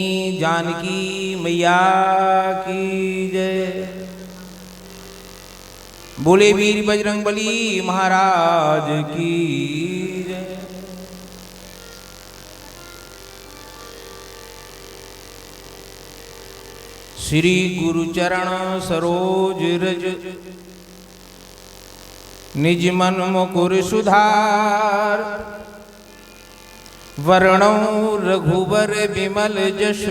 जानकी मैया की जय। बोले वीर बजरंगबली महाराज की जय। श्री गुरुचरण सरोज रज निज मन मुकुर सुधार। वर्णौ रघुवर विमल जश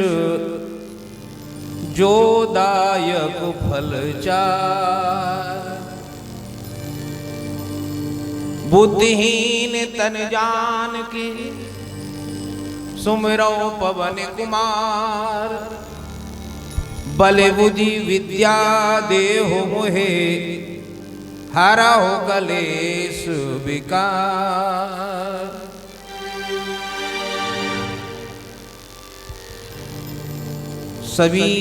जो दायक फल चार। बुद्धिहीन तन जान के सुमिरौ पवन कुमार। बल बुद्धि विद्या देहु मोहे हरहु कलेश विकार। सभी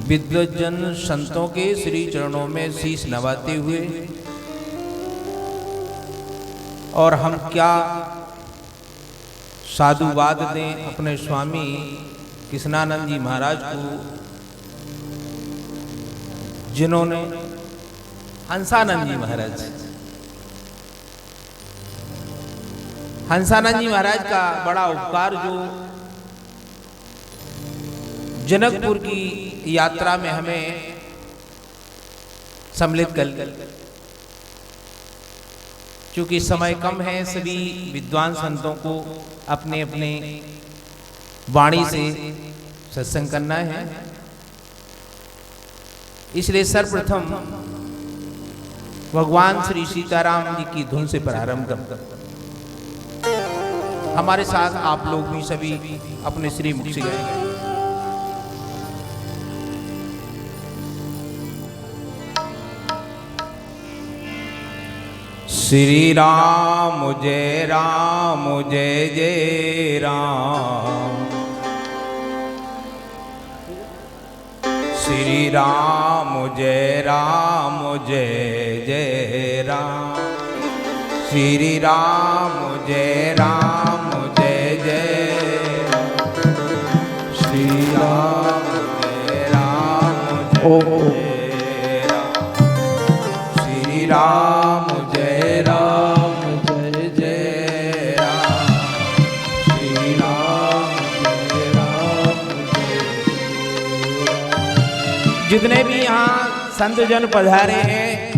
विद्वजन संतों के श्री चरणों में शीश नवाते हुए और हम क्या साधुवाद दें अपने स्वामी कृष्णानंद जी महाराज को, जिन्होंने हंसानंद जी महाराज का बड़ा उपकार जो जनकपुर की यात्रा में हमें सम्मिलित कर। चूंकि समय कम है, सभी विद्वान संतों को अपने अपने वाणी से सत्संग करना है, इसलिए सर्वप्रथम भगवान श्री सीताराम जी की धुन से प्रारंभ करते। हमारे साथ आप लोग भी सभी अपने श्री मुख से गाएंगे। श्री राम जय जय राम। श्री राम जय जय राम। श्री राम जय जय राम। श्री राम जय जय राम। श्री राम जय जय राम। श्री राम जय जितने भी यहाँ संत जन पधारे हैं,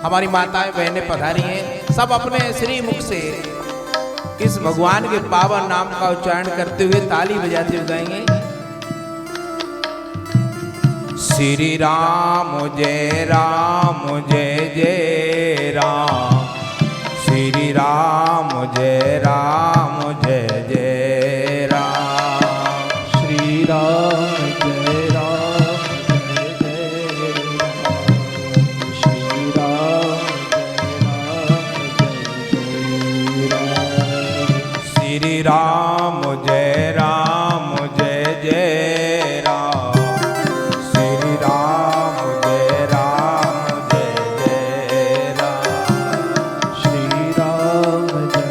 हमारी माताएं बहनें पधारी हैं, सब अपने श्री मुख से इस भगवान के पावन नाम का उच्चारण करते हुए ताली बजाते हुए गाएंगे। श्री राम जय जय राम। श्री राम जय जय राम। श्री राम जय जय राम। श्री राम श्री राम जय जय राम। श्री राम जय जय राम। श्री राम जय जय राम। श्री राम जय।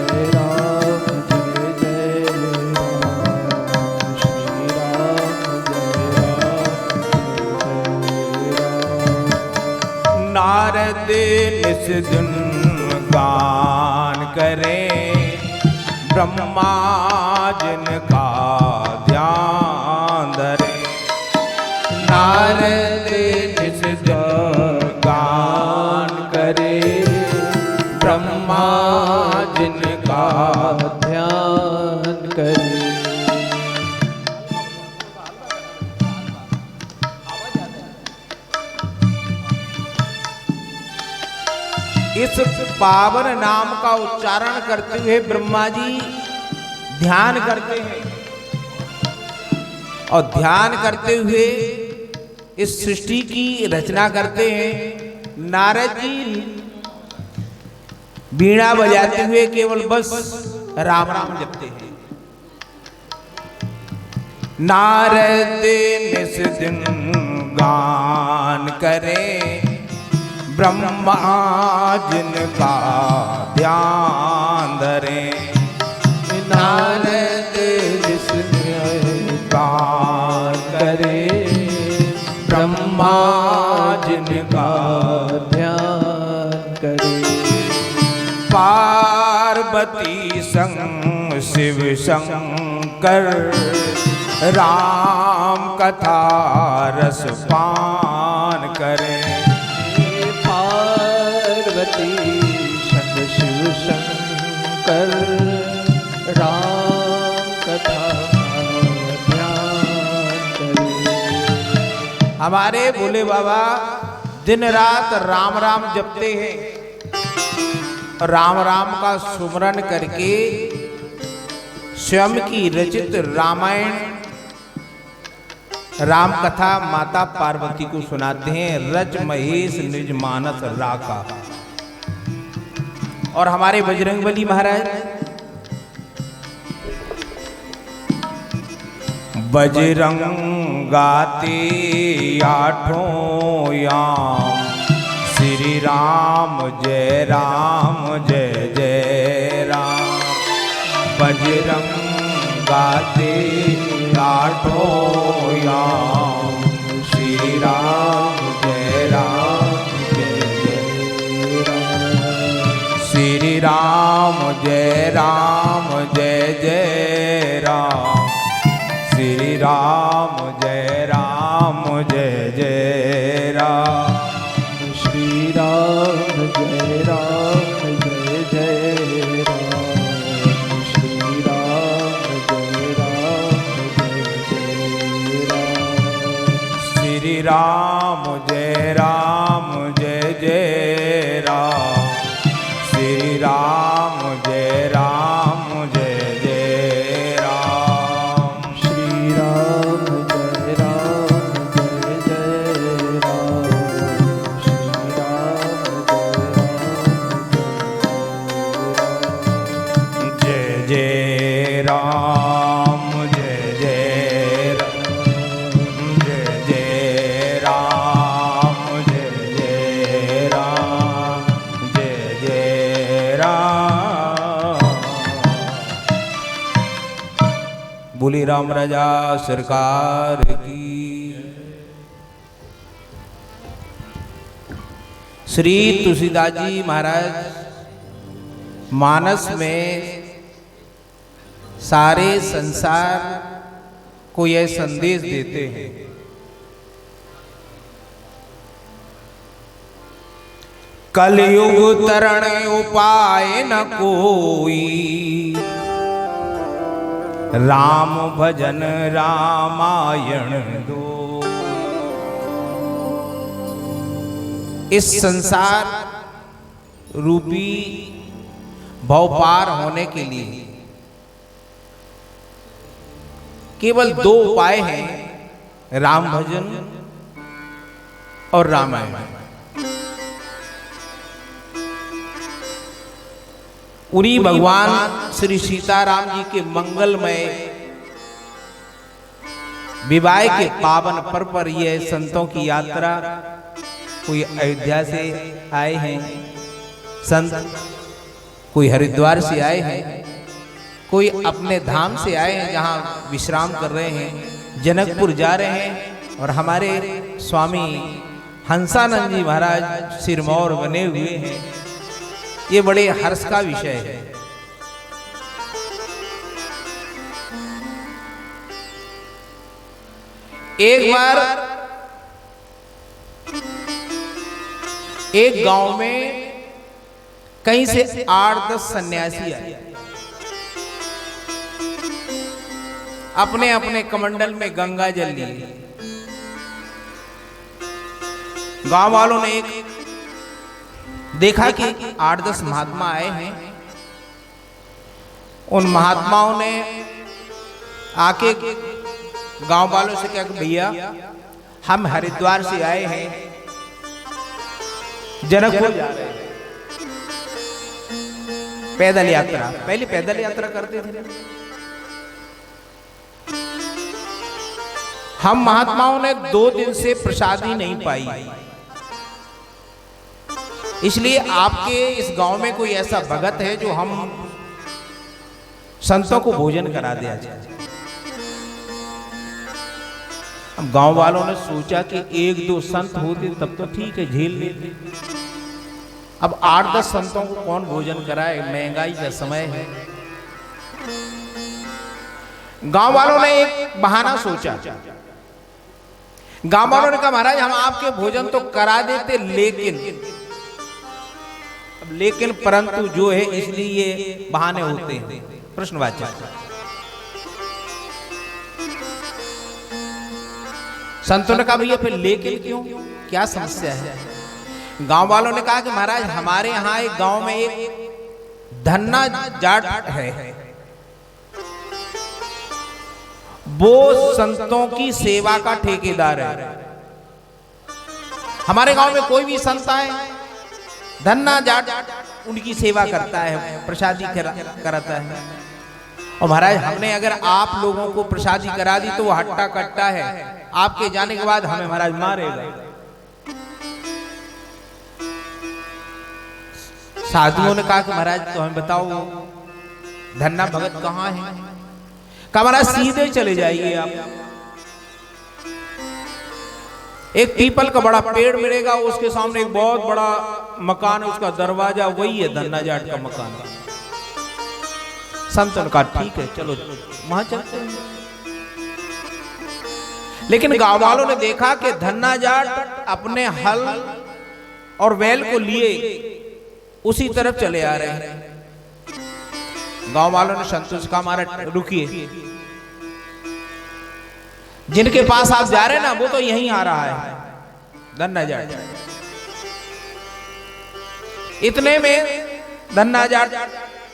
नारद निस दिन गान करें, ब्रह्मा जिनका ध्यान धरे। नारद जिस गान करे, ब्रह्मा जिनका ध्यान करे। इस पावन नाम का उच्चारण करते हुए ब्रह्मा जी ध्यान करते हैं और ध्यान करते हुए इस सृष्टि की रचना करते हैं। नारद जी बीड़ा बजाते हुए केवल बस राम राम जपते हैं। नारद निस दिन गान करें, ब्रह्मा जिनका ध्यान धरे। नारद जिस शिव शंकर राम कथा रस पान करें। पार्वती संग शिव शंकर राम कथा ध्यान करें। हमारे भोले बाबा दिन रात राम राम जपते हैं, राम राम का सुमरन करके स्वयं की रचित रामायण राम कथा माता पार्वती को सुनाते हैं। रज महेश निज मानस राका। और हमारे बजरंगबली महाराज बजरंग गाते आठों याम, श्री राम जय जय राम। बजरंग गाते आठों याम, श्री राम जय जय राम। श्री राम जय जय राम। श्री राम जय जय राम। श्री राम जय जय राम। श्री राम जय जय राम। श्री राम जय जय राम। श्री राम जय जय राम। जय जय राम। जय जय राम। जय जय राम। बोली राम राजा सरकार की। श्री तुलसीदास जी महाराज मानस में सारे संसार को यह संदेश देते हैं, कलयुग तरण उपाय न कोई, राम भजन रामायण दो। इस संसार रूपी भव पार होने के लिए केवल दो उपाय हैं, राम भजन और रामायण। उन्हीं भगवान श्री सीताराम जी के मंगलमय विवाह के पावन पर्व पर यह संतों की यात्रा, कोई अयोध्या से आए हैं संत, कोई हरिद्वार से आए हैं, कोई अपने धाम से आए हैं जहां विश्राम कर रहे हैं, जनकपुर जा रहे हैं। और हमारे स्वामी हंसानंद जी महाराज सिरमौर बने हुए हैं। ये बड़े हर्ष का विषय है। एक बार एक गांव में कहीं से 8-10 सन्यासी आए, अपने अपने कमंडल में गंगा जल लिए। गांव वालों ने एक देखा कि 8-10 महात्मा आए हैं। उन महात्माओं ने आके गांव वालों से कहा कि भैया हम हरिद्वार से आए हैं, जनकपुर जा रहे हैं, पैदल यात्रा। पहले पैदल यात्रा करते थे। हम महात्माओं ने 2 दिन से प्रसादी नहीं पाई, इसलिए आपके इस गांव में कोई ऐसा भगत है जो हम संतों को भोजन करा दे। अब गांव वालों ने सोचा कि 1-2 संत होते तब तो ठीक है, झेल लेते। अब 8-10 संतों को कौन भोजन कराए, महंगाई का समय है। गांव वालों ने एक बहाना सोचा। गांव वालों ने कहा महाराज हम आपके भोजन तो करा देते, लेकिन परंतु जो है, इसलिए ये बहाने होते हैं। प्रश्नवाचक। संतों ने कहा भैया फिर लेकिन क्यों, क्या समस्या है? गांव वालों ने कहा कि महाराज हमारे यहां एक गांव में एक धन्ना जाट है, वो संतों की सेवा का ठेकेदार है। हमारे गांव में कोई भी संत आए, धन्ना जाट उनकी सेवा करता है, प्रसादी कराता है। और महाराज हमने अगर आप लोगों को प्रसादी करा दी तो वो हट्टा कट्टा है, आपके जाने के बाद हमें महाराज मारेगा। साधुओं ने कहा कि महाराज तो हमें बताओ धन्ना भगत कहाँ है? कहा महाराज सीधे चले जाइए आप, एक पीपल का बड़ा पेड़ मिलेगा, उसके सामने एक बहुत बड़ा मकान है, उसका दरवाजा वही है धन्ना जाट का मकान। संतों ने कहा ठीक है चलो वहां चलते हैं। लेकिन गांव वालों ने देखा कि धन्ना जाट अपने हल और बैल को लिए उसी तरफ चले आ रहे हैं। गांव वालों ने संतों से कहा महाराज रुकिए, जिनके पास आप जा रहे हैं ना वो तो यहीं आ रहा है, धन्ना जाट। इतने में धन्ना जाट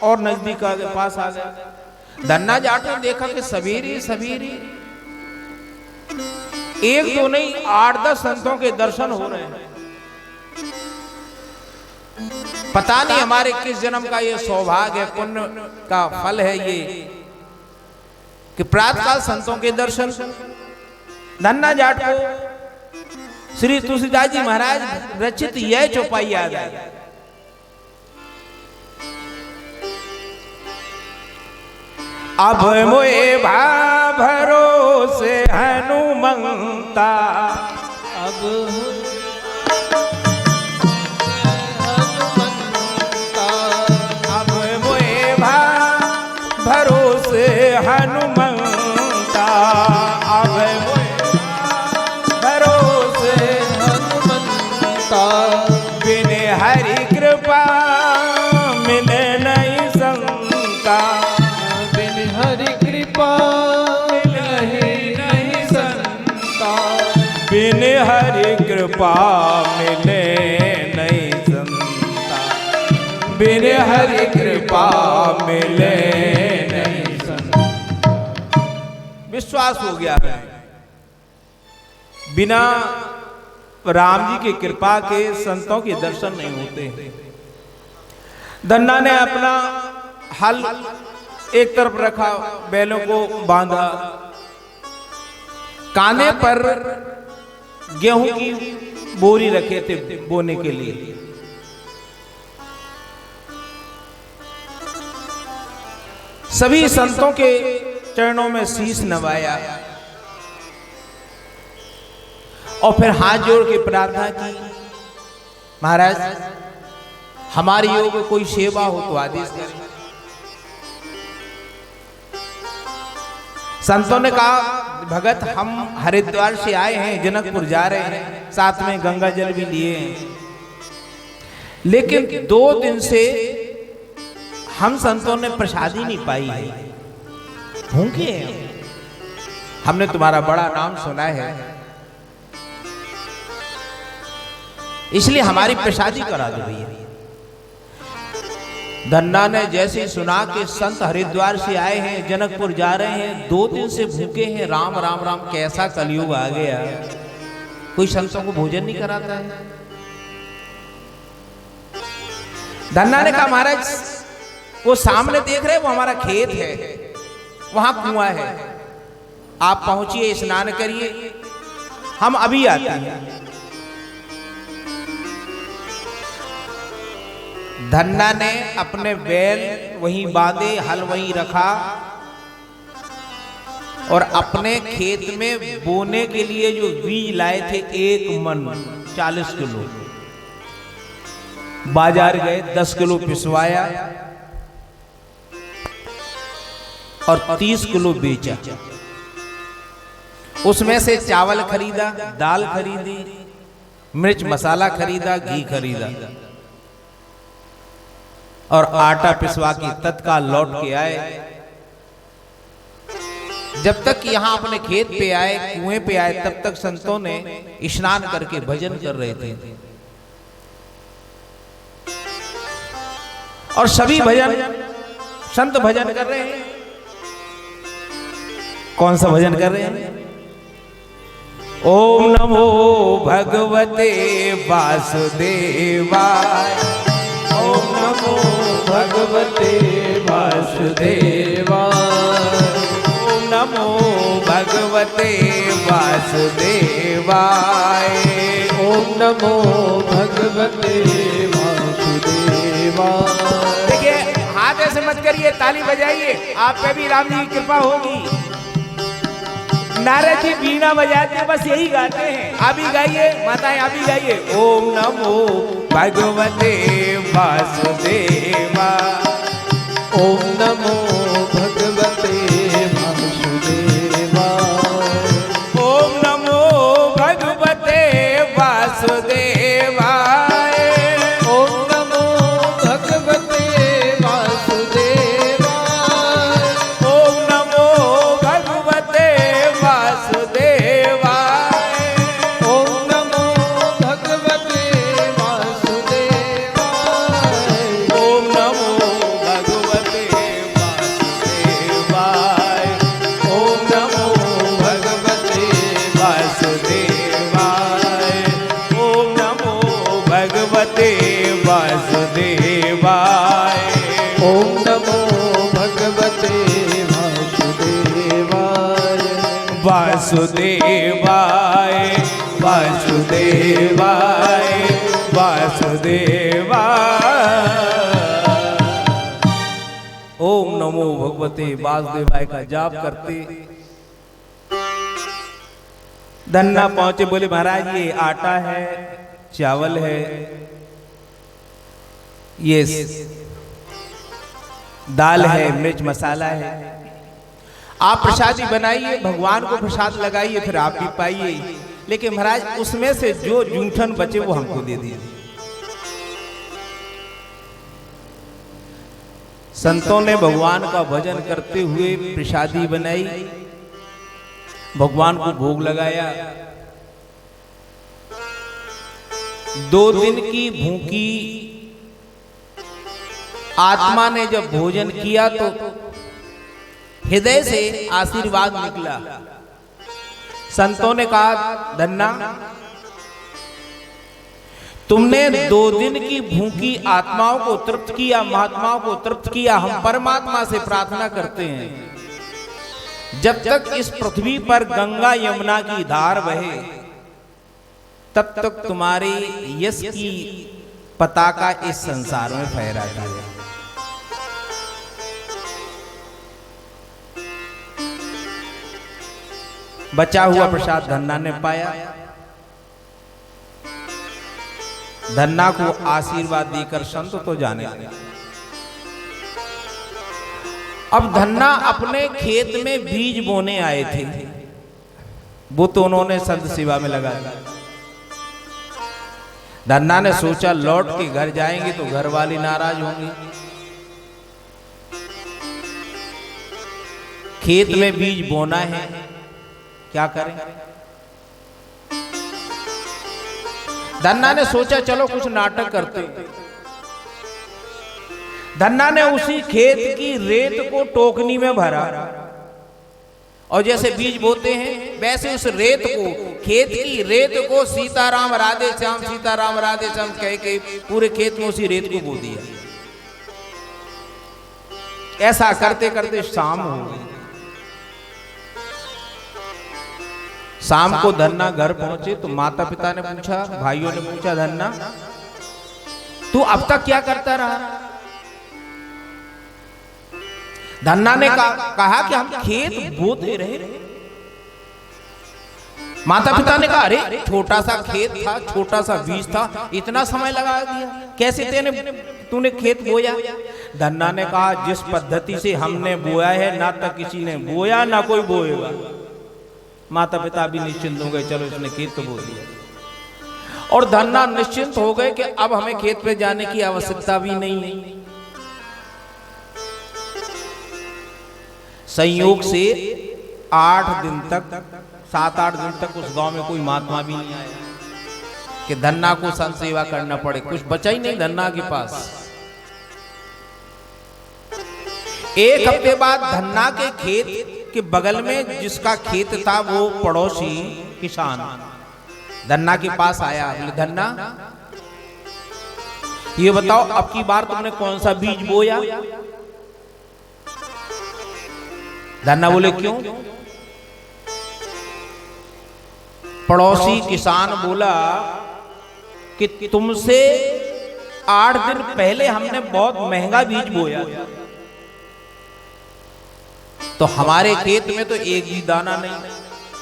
और नजदीक के पास आ गया। धन्ना जाट ने देखा कि सवेरे सवेरे एक दो नहीं 8-10 संतों के दर्शन हो रहे हैं। पता नहीं हमारे किस जन्म का ये सौभाग्य है, पुण्य का फल है ये कि प्रातःकाल संतों के दर्शन। धन्ना जाट को श्री तुलसीदास जी महाराज रचित यह चौपाई याद आई। अब मोए भा भरोसे हनुमंता, अब मोए भा भरोसे हनुमंता, अब भरोसे हनुमंता, बिन हरि कृपा मिले नहीं संता, बिन हरि कृपा मिले नहीं संता, बिन हरि कृपा मिले नहीं संता, बिन हरि कृपा मिले नहीं संता। विश्वास हो गया है बिना राम जी की कृपा के संतों के दर्शन नहीं होते। धन्ना ने अपना हल एक तरफ रखा, बैलों को बांधा, कांधे पर गेहूं की बोरी रखे थे बोने के लिए। सभी संतों के चरणों में शीश नवाया और फिर हाथ जोड़ के प्रार्थना की, महाराज हमारी योग कोई सेवा हो तो आदेश करें। संतों ने कहा भगत हम हरिद्वार से आए हैं, जनकपुर जा रहे हैं, साथ में गंगा जल भी लिए हैं, लेकिन 2 दिन से हम संतों ने प्रसादी नहीं पाई है, भूखे हैं। हमने तुम्हारा बड़ा नाम सुना है, इसलिए हमारी प्रसादी करा दो भैया। धन्ना ने जैसे सुना कि संत हरिद्वार से आए हैं, जनकपुर जा रहे हैं, 2 दिन से भूखे हैं, राम राम राम, कैसा कलयुग आ गया, कोई संतों को भोजन नहीं कराता है। धन्ना ने कहा महाराज वो सामने देख रहे वो हमारा खेत है, वहां कुआं है, आप पहुंचिए, स्नान करिए, हम अभी आते हैं। धन्ना ने अपने बैल वहीं बांधे, हल वहीं रखा और अपने खेत में बोने के लिए जो बीज लाए थे 1 मन 40 किलो, बाजार गए 10 किलो पिसवाया और 30 किलो बेचा। उसमें से चावल खरीदा, दाल खरीदी, मिर्च मसाला खरीदा, घी खरीदा और आटा पिसवा के तत्काल लौट के आए। जब तक यहां अपने खेत पे आए, कुएं पे आए, तब तक संतों ने स्नान करके भजन कर रहे थे। और सभी भजन संत भजन कर रहे हैं। कौन सा भजन कर रहे हैं? ओम नमो भगवते वासुदेवाय, ओम नमो भगवते वासुदेवाय, ओम नमो भगवते वासुदेवाय, ओम नमो भगवते वासुदेवाय। देखिए, हाथ ऐसे मत करिए, ताली बजाइए, आप पे भी राम जी की कृपा होगी। नारद जी बीना बजाते हैं, बस यही गाते हैं। आप भी गाइए, माताएं आप भी गाइए। ओम नमो भगवते वासुदेवाय, ओम नमो भगवते वासुदेवाय, ओम नमो भगवते वासुदेवाय, ओम नमो भगवते वासुदेवाय, ओम नमो भगवते वासुदेवाय, ओम नमो भगवते वासुदेवाय, ओम नमो भगवते वासुदेवाय, ओम नमो भगवते वासुदेवाय, ओम नमो भगवते वासुदेवाय, ओम नमो भगवते वासुदेवाय, वासुदेवाय, वासुदेवाय, वासुदेवाय। ओम नमो भगवते वासुदेवाय का जाप करते धन्ना पहुंचे, बोले महाराज ये आटा है, चावल है, ये दाल है, मिर्च मसाला है, आप प्रसादी बनाइए, भगवान को प्रसाद लगाइए, फिर आप भी पाइए। लेकिन महाराज उसमें से जो जूठन बचे वो हमको दे दीजिए। संतों ने भगवान का भजन करते हुए प्रसादी बनाई, भगवान को भोग लगाया। 2 दिन की भूखी आत्मा ने जब भोजन किया तो हृदय से आशीर्वाद निकला। संतों ने कहा, धन्ना तुमने 2 दिन की भूखी आत्माओं को तृप्त किया, महात्माओं को तृप्त किया। हम परमात्मा से प्रार्थना करते हैं, जब तक इस पृथ्वी पर गंगा यमुना की धार बहे, तब तक तुम्हारी यश की पताका इस संसार में फहराती है। बचा हुआ प्रसाद धन्ना ने पाया। धन्ना को आशीर्वाद देकर संत तो जाने लगे। अब धन्ना अपने खेत में बीज बोने आए थे, वो तो उन्होंने संत सेवा में लगा दिया। धन्ना ने सोचा लौट के घर जाएंगे तो घर वाली नाराज होंगी। खेत में बीज बोना है, क्या करें? धन्ना ने सोचा चलो कुछ नाटक करते। धन्ना ने उसी खेत की रेत को टोकनी में भरा और जैसे बीज बोते हैं वैसे उस रेत को, खेत की रेत को सीताराम राधे श्याम, सीताराम राधे श्याम कह के पूरे खेत में उसी रेत को बो दिया। ऐसा करते करते शाम हो गई। शाम को धन्ना घर पहुंचे तो माता पिता ने पूछा, भाइयों ने पूछा, धन्ना तू अब तक क्या करता रहा? धन्ना ने कहा कि हम खेत बोते रहे, माता पिता ने कहा, अरे छोटा सा खेत था, छोटा सा बीज था, इतना समय लगा दिया, कैसे तूने खेत बोया? धन्ना ने कहा, जिस पद्धति से हमने बोया है ना तो किसी ने बोया ना कोई बोएगा। माता पिता भी निश्चिंत हो गए, चलो इसने खेत तो बो दिया। और धन्ना निश्चिंत हो गए कि अब हमें खेत पे जाने की आवश्यकता भी नहीं है। संयोग से 8 दिन तक, 7-8 दिन तक उस गांव में कोई महात्मा भी नहीं आया कि धन्ना को संत सेवा करना पड़े। कुछ बचा ही नहीं धन्ना के पास। 1 हफ्ते बाद धन्ना के खेत के बगल में जिसका खेत था वो पड़ोसी किसान धन्ना के पास आया। बोले, धन्ना ये बताओ अब की बार तुमने कौन सा बीज बोया? धन्ना बोले, क्यों? पड़ोसी किसान बोला कि तुमसे 8 दिन पहले हमने बहुत महंगा बीज बोया, तो हमारे खेत में तो एक भी दाना नहीं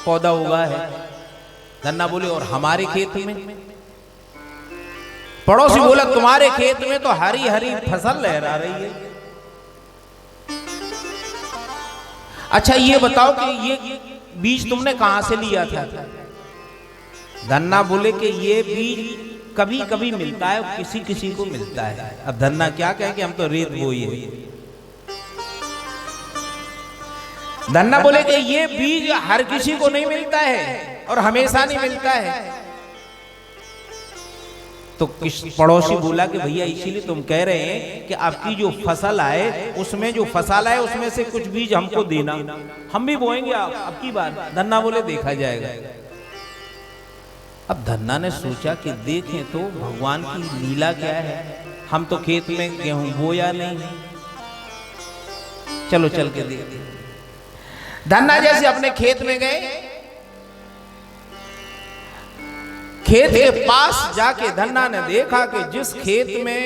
पौधा उगा है। धन्ना बोले, और हमारे खेत में? पड़ोसी बोला, तुम्हारे खेत में तो हरी हरी फसल लहरा रही है। अच्छा ये बताओ कि ये बीज तुमने कहां से लिया था? धन्ना बोले कि ये बीज कभी कभी मिलता है, किसी किसी को मिलता है। अब धन्ना क्या कहे कि हम तो रेत बोए। धन्ना बोले कि ये बीज हर किसी को नहीं मिलता है और हमेशा नहीं मिलता है। तो पड़ोसी बोला कि भैया इसीलिए तुम कह रहे हैं कि आपकी जो फसल आए उसमें जो फसल आए उसमें से कुछ बीज हमको देना, हम भी बोएंगे अब की बार। धन्ना बोले, देखा जाएगा। अब धन्ना ने सोचा कि देखें तो भगवान की लीला क्या है, हम तो खेत में गेहूं बोया नहीं, चलो चल के देखते। धन्ना जैसे अपने खेत में गए, खेत के पास जाके धन्ना ने देखा कि जिस खेत में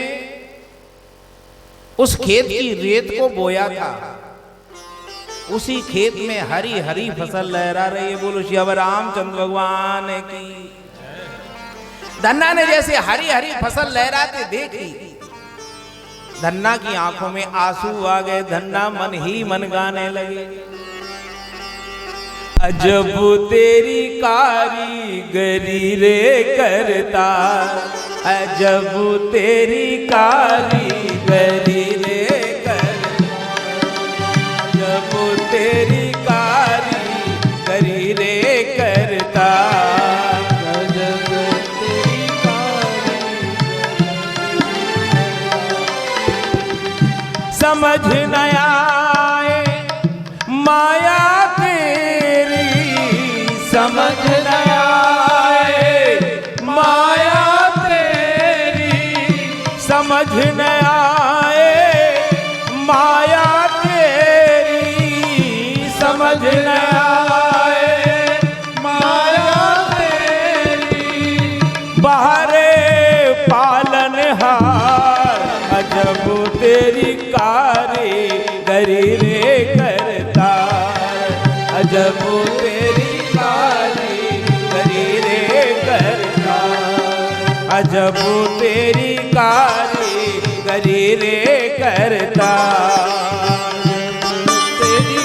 उस खेत की रेत को बोया था उसी खेत में हरी हरी फसल लहरा रही है। बोलो श्री रामचंद्र भगवान की। धन्ना ने जैसे हरी हरी फसल लहराते देखी, धन्ना की आंखों में आंसू आ गए। धन्ना मन ही मन गाने लगे, अजब तेरी कारीगरी रे करता, अजब तेरी कारीगरी रे करता, अजब तेरी कारीगरी रे करता, अजब तेरी समझ न आए माया समझ न आए माया तेरी, समझ न आए माया तेरी, समझ न आए माया तेरी, बाहरे पालनहार अजब तेरी कारीगरी रे करता, अजब तेरी अजब तेरी कारीगरी रे करता, तेरी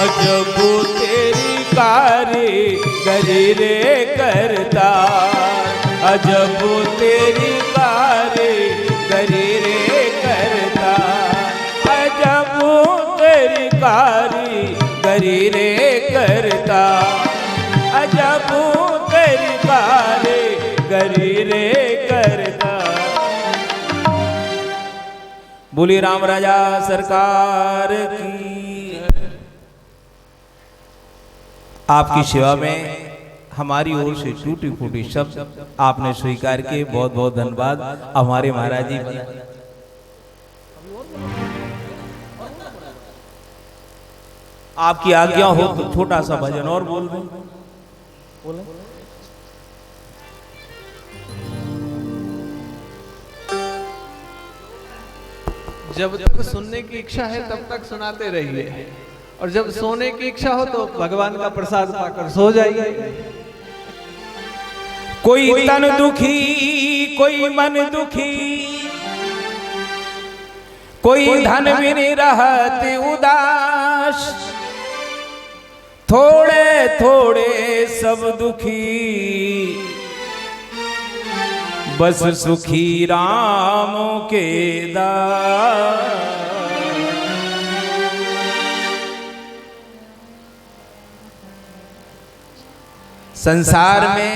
अजब तेरी कारीगरी रे करता, अजब तेरी कारीगरी रे करता, अजब तेरी कारीगरी रे करता, अजब तेरी कारीगरी रे करता। बोली राम राजा सरकार की। आपकी सेवा में हमारी ओर से टूटी फूटी शब्द आपने स्वीकार किए, बहुत बहुत धन्यवाद। हमारे महाराज जी आपकी आज्ञा हो तो छोटा सा भजन और बोल दें। बोले जब तक सुनने की इच्छा है तब तक सुनाते रहिए, और जब सोने की इच्छा हो तो भगवान का प्रसाद पाकर सो जाइए। कोई तन दुखी, कोई मन दुखी, कोई धन बिन रहत उदास, थोड़े थोड़े सब दुखी, बस सुखी राम के दास। संसार में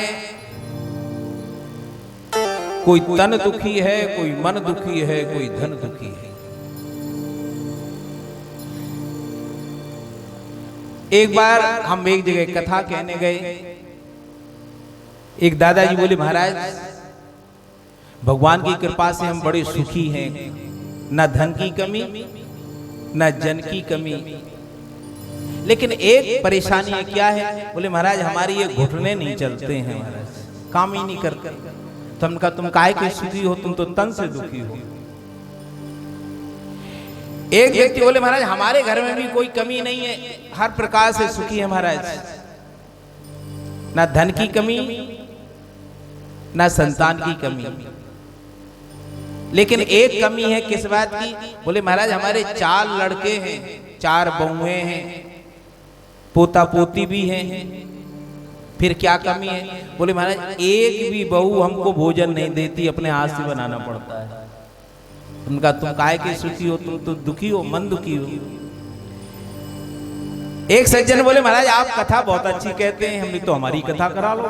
कोई तन दुखी है, कोई मन दुखी है, कोई धन दुखी है। एक बार हम एक जगह कथा कहने गए, एक दादाजी बोले महाराज भगवान की कृपा से हम बड़े सुखी हैं, न धन की कमी न जन की कमी, लेकिन एक परेशानी है। क्या है? बोले महाराज हमारी ये घुटने नहीं चलते हैं महाराज, काम ही नहीं करते। तो हमने कहा तुम काहे के सुखी हो, तुम तो तन से दुखी हो। एक व्यक्ति बोले महाराज हमारे घर में भी कोई कमी नहीं है, हर प्रकार से सुखी है महाराज, ना धन की कमी ना संतान की कमी, लेकिन एक कमी है। किस बात की? बोले महाराज हमारे 4 लड़के हैं, 4 बहुएं हैं, पोता पोती भी हैं, फिर क्या कमी है? बोले महाराज एक भी बहू हमको भोजन नहीं देती, अपने हाथ से बनाना पड़ता है। उनका तुम काहे के सुखी हो, तुम तो दुखी हो, मन दुखी हो। एक सज्जन बोले महाराज आप कथा बहुत अच्छी कहते हैं, हमने तो हमारी कथा करा लो।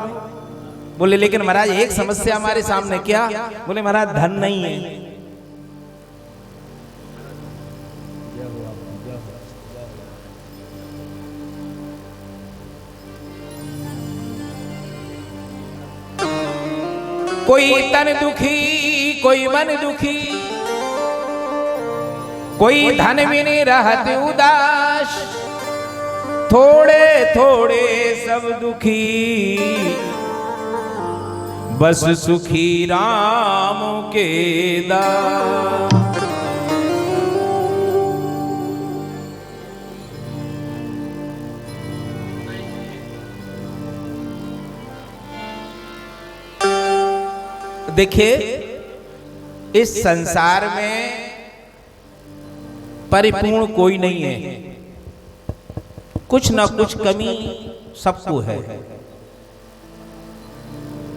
बोले लेकिन महाराज एक समस्या हमारे सामने। क्या? बोले महाराज धन नहीं है। कोई तन दुखी, कोई मन दुखी, कोई धन बिन रहत उदास, थोड़े थोड़े सब दुखी, बस सुखी राम के दास। देखिए इस संसार में परिपूर्ण कोई नहीं है, कुछ ना कुछ कमी सबको है।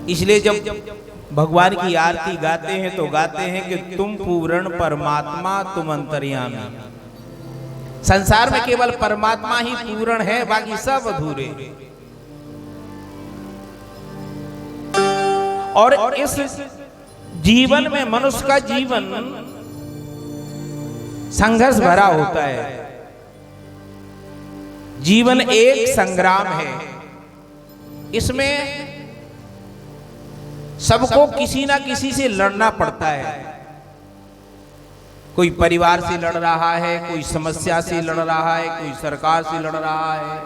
इसलिए जब भगवान की आरती गाते हैं तो गाते हैं कि तुम पूर्ण परमात्मा तुम अंतर्यामी। संसार में केवल परमात्मा ही पूर्ण है, बाकी सब अधूरे। और इस जीवन में मनुष्य का जीवन संघर्ष भरा होता है। जीवन एक संग्राम है, इसमें सबको किसी ना किसी से लड़ना पड़ता है। कोई परिवार से लड़ रहा है, कोई समस्या से लड़ रहा है, कोई सरकार से लड़ रहा है।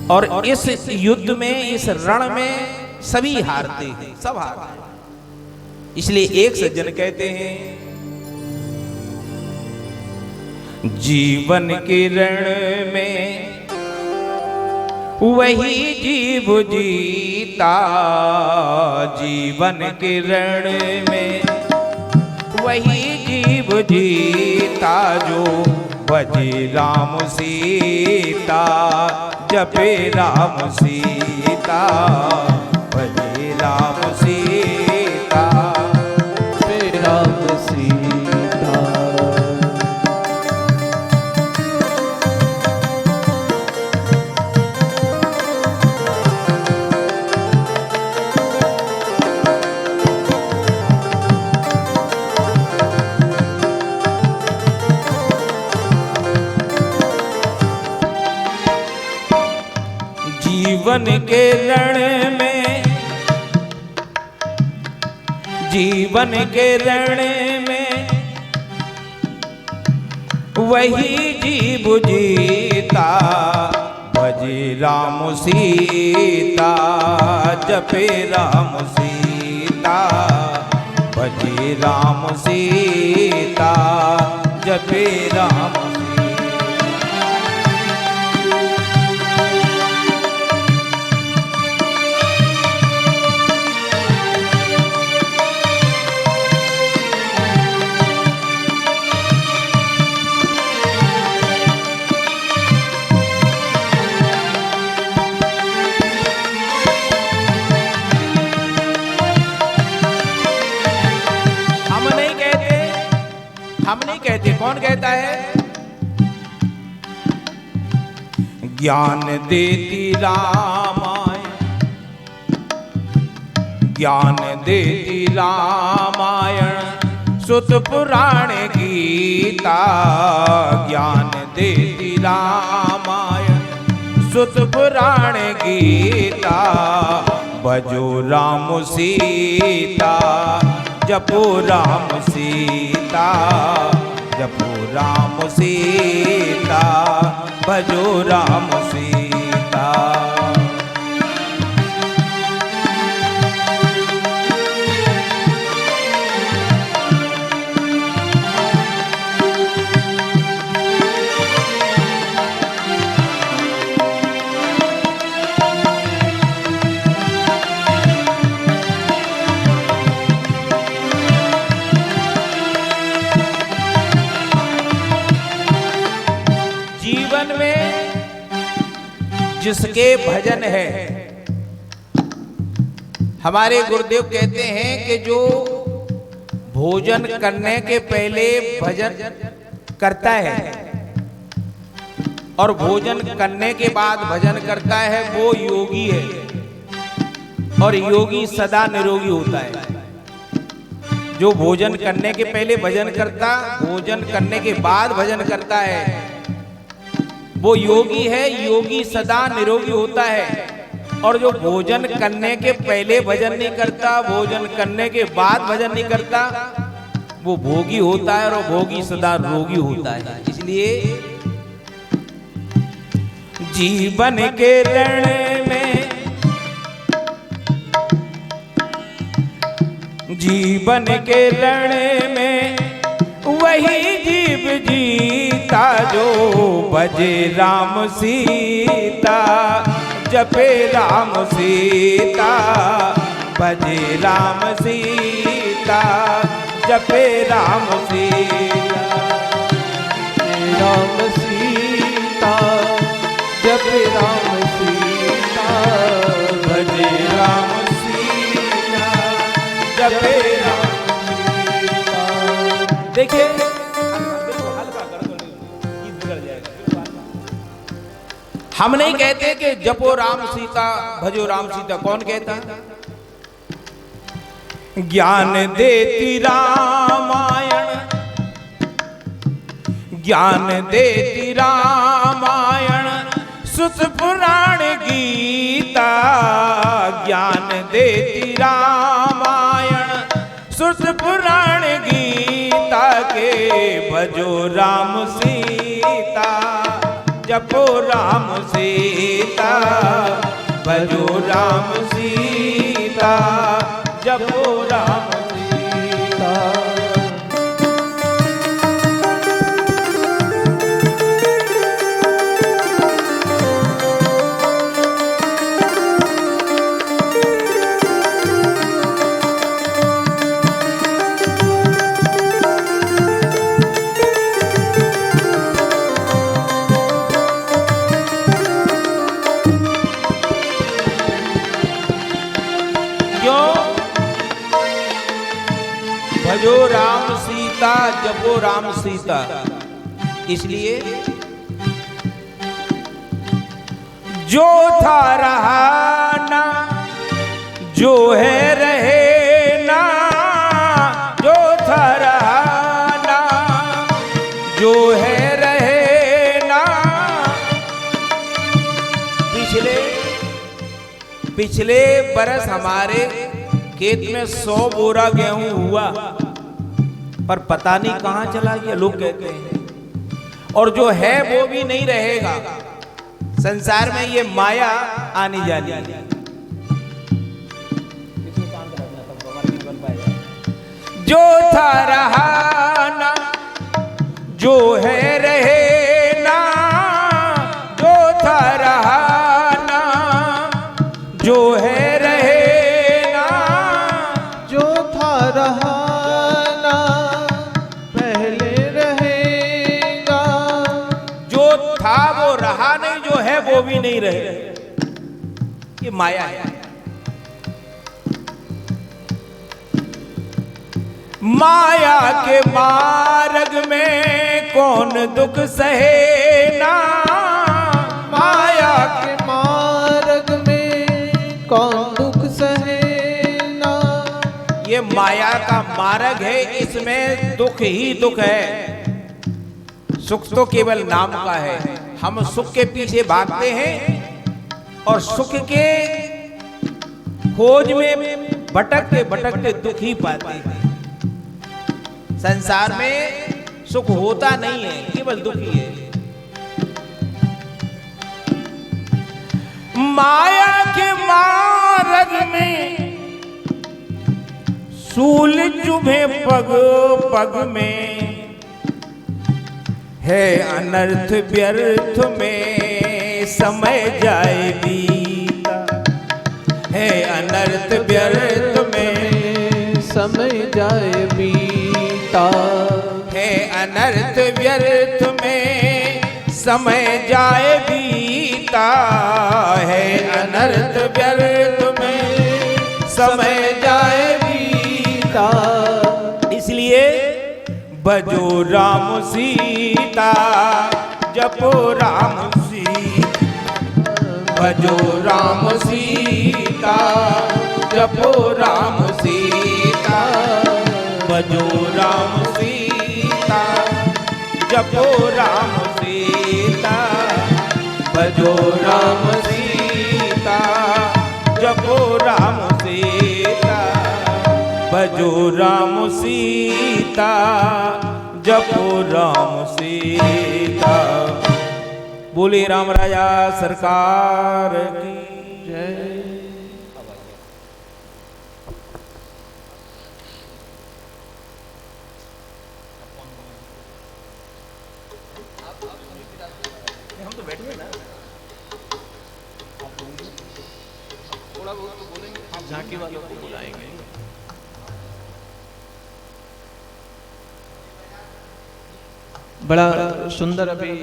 और इस युद्ध में, इस रण में सभी हारते हैं, सब हारते हैं। इसलिए एक सज्जन कहते हैं जीवन के रण में वही जीव जीता, जीवन के रण में वही जीव जीता, जो भजे राम सीता, जपे राम सीता, भजे राम सीता, जपे राम सीता। जीवन के रण में, जीवन के रण में वही जीव जीता, भजे राम सीता, जपे राम सीता, भजे राम सीता, जपे राम सीता। हम नहीं कहते, कौन कहता है? ज्ञान देती रामायण, ज्ञान देती रामायण, सुत पुराण गीता, ज्ञान देती रामायण, सुत पुराण गीता, भजो राम सीता, जपो राम सीता, जपो राम सीता, भजो राम सीता। जीवन में जिसके भजन है, हमारे गुरुदेव कहते हैं कि जो भोजन करने के पहले भजन करता है और भोजन करने के बाद भजन करता है, वो योगी है, और योगी सदा निरोगी होता है। जो भोजन करने के पहले भजन करता, भोजन करने के बाद भजन करता है, वो योगी है, योगी सदा निरोगी होता है। और जो भोजन करने के पहले भजन नहीं करता, भोजन करने के बाद भजन नहीं करता, वो भोगी होता है, और भोगी सदा रोगी होता है। इसलिए जीवन के रण में, जीवन के रण में वही जीव जीता, जो भजे राम सीता, जपे राम सीता, भजे राम सीता, जपे राम सीता, राम सीता, जपे राम सीता, भजे राम सीता, जपे राम सीता। देखिए हल्का कर दो, गीत बिगड़ जाएगा। हम नहीं कहते कि जपो राम सीता, भजो राम सीता। कौन कहता? ज्ञान देती रामायण, ज्ञान देती रामायण, सुत पुराण गीता, ज्ञान देती रामायण, सुत पुराण गीता, के भजो राम सीता, जपो राम सीता, भजो राम सीता, जपो राम सीता। भजो राम सीता, जपो राम सीता। इसलिए जो था रहा ना, जो है रहे ना, जो था रहा ना, जो है रहे ना। पिछले बरस हमारे खेत में 100 बोरा गेहूं हुआ, पर पता नहीं कहां चला गया। लोग कहते हैं और जो है वो भी नहीं रहेगा। संसार में ये माया आनी जानी है। जो था रहा ना, जो है रहे ना, जो था रहा ना, जो है रहे ना, जो था रहा ना पहले रहेगा। जो था वो रहा नहीं, जो है वो भी नहीं रहे। ये माया है। माया के मार्ग में कौन दुख सहे ना, माया के मार्ग में कौन दुख सहे ना। ये माया का मार्ग है, इसमें दुख ही दुख है। सुख तो केवल नाम का है। हम सुख के पीछे भागते हैं और सुख के खोज में भटकते दुख ही पाते हैं। संसार में सुख होता नहीं है, केवल दुख ही है। माया के मार्ग में सूल चुभे पग पग में, है अनर्थ व्यर्थ में समय जाए बीता, है अनर्थ व्यर्थ में समय जाए बीता। है अनर्थ व्यर्थ में समय जाए बीता, है अनर्थ व्यर्थ में समय जाए बीता। इसलिए भजो राम सीता, जपो राम सीता, भजो राम सीता, जपो राम सीता, भजो राम सीता, जपो राम सीता, भजो राम सीता, जपो राम सीता, भजो राम सीता, जपो राम सीता। बोले राम राजा सरकार की जय। हम तो बैठे ना, थोड़ा बहुत तो बोलेंगे, आप झांकी वालों को बुलाएंगे। बड़ा सुंदर अभी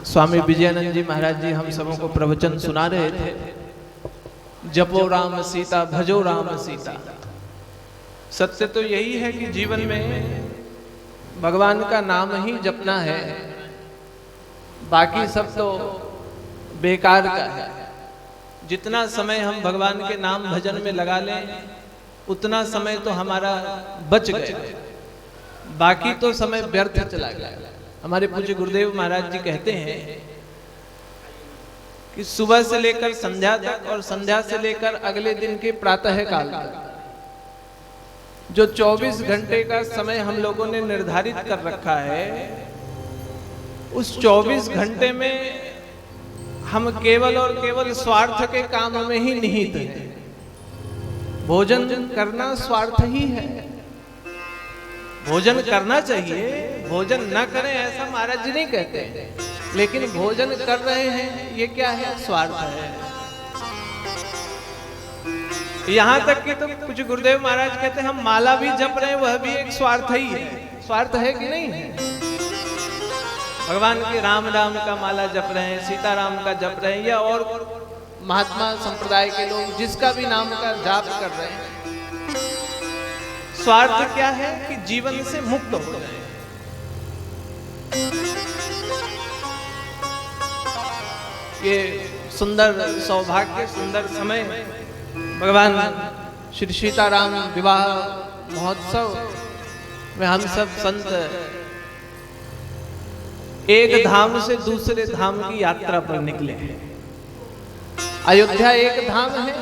स्वामी विजयानंद जी महाराज जी हम सबों को प्रवचन सुना रहे थे। जपो राम सीता, भजो राम सीता। सत्य तो यही है कि जीवन में भगवान का नाम ही जपना है, बाकी सब तो बेकार का है। जितना समय हम भगवान के नाम भजन में लगा लें उतना समय तो हमारा बच गया, बाकी तो समय व्यर्थ चला गया। हमारे पूज्य गुरुदेव महाराज जी कहते हैं कि सुबह से लेकर संध्या तक और संध्या से लेकर अगले दिन के प्रातः काल तक जो 24 घंटे का समय हम लोगों ने निर्धारित कर रखा है, उस 24 घंटे में हम केवल और केवल स्वार्थ के काम में ही निहित हैं। भोजन करना स्वार्थ ही है। भोजन करना चाहिए, भोजन न करें ऐसा महाराज जी नहीं कहते, लेकिन भोजन कर रहे हैं ये क्या है? स्वार्थ है। यहां तक कि तो कुछ गुरुदेव महाराज कहते हैं हम माला भी जप रहे हैं, वह भी एक स्वार्थ ही है। स्वार्थ है कि नहीं है? भगवान के राम राम का माला जप रहे हैं, सीताराम का जप रहे हैं, या और महात्मा संप्रदाय के लोग जिसका भी नाम का जाप कर रहे हैं, स्वार्थ क्या है? कि जीवन से मुक्त हो जाए। ये सुंदर सौभाग्य, सुंदर समय भगवान श्री सीताराम विवाह महोत्सव में हम सब संत एक धाम से दूसरे धाम की यात्रा पर निकले हैं। अयोध्या एक धाम है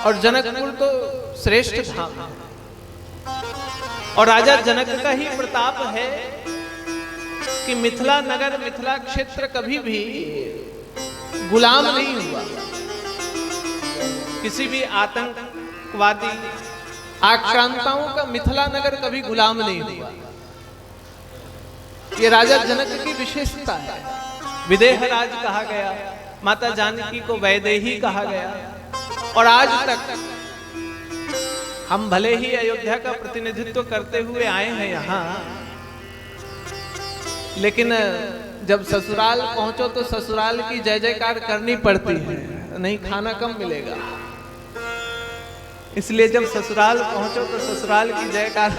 और जनकपुर तो श्रेष्ठ धाम है, और राजा जनक का ही प्रताप है कि मिथिला नगर, मिथिला क्षेत्र कभी भी गुलाम नहीं हुआ किसी भी आतंकवादी आक्रांताओं का। मिथिला नगर कभी गुलाम नहीं हुआ। ये राजा जनक की विशेषता है। विदेह राज कहा गया, माता जानकी को वैदेही कहा गया, और आज तक हम भले ही अयोध्या का प्रतिनिधित्व करते हुए आए हैं यहाँ, लेकिन जब ससुराल पहुंचो तो ससुराल की जय जयकार करनी पड़ती है, नहीं खाना कम मिलेगा। इसलिए जब ससुराल पहुंचो तो ससुराल की जयकार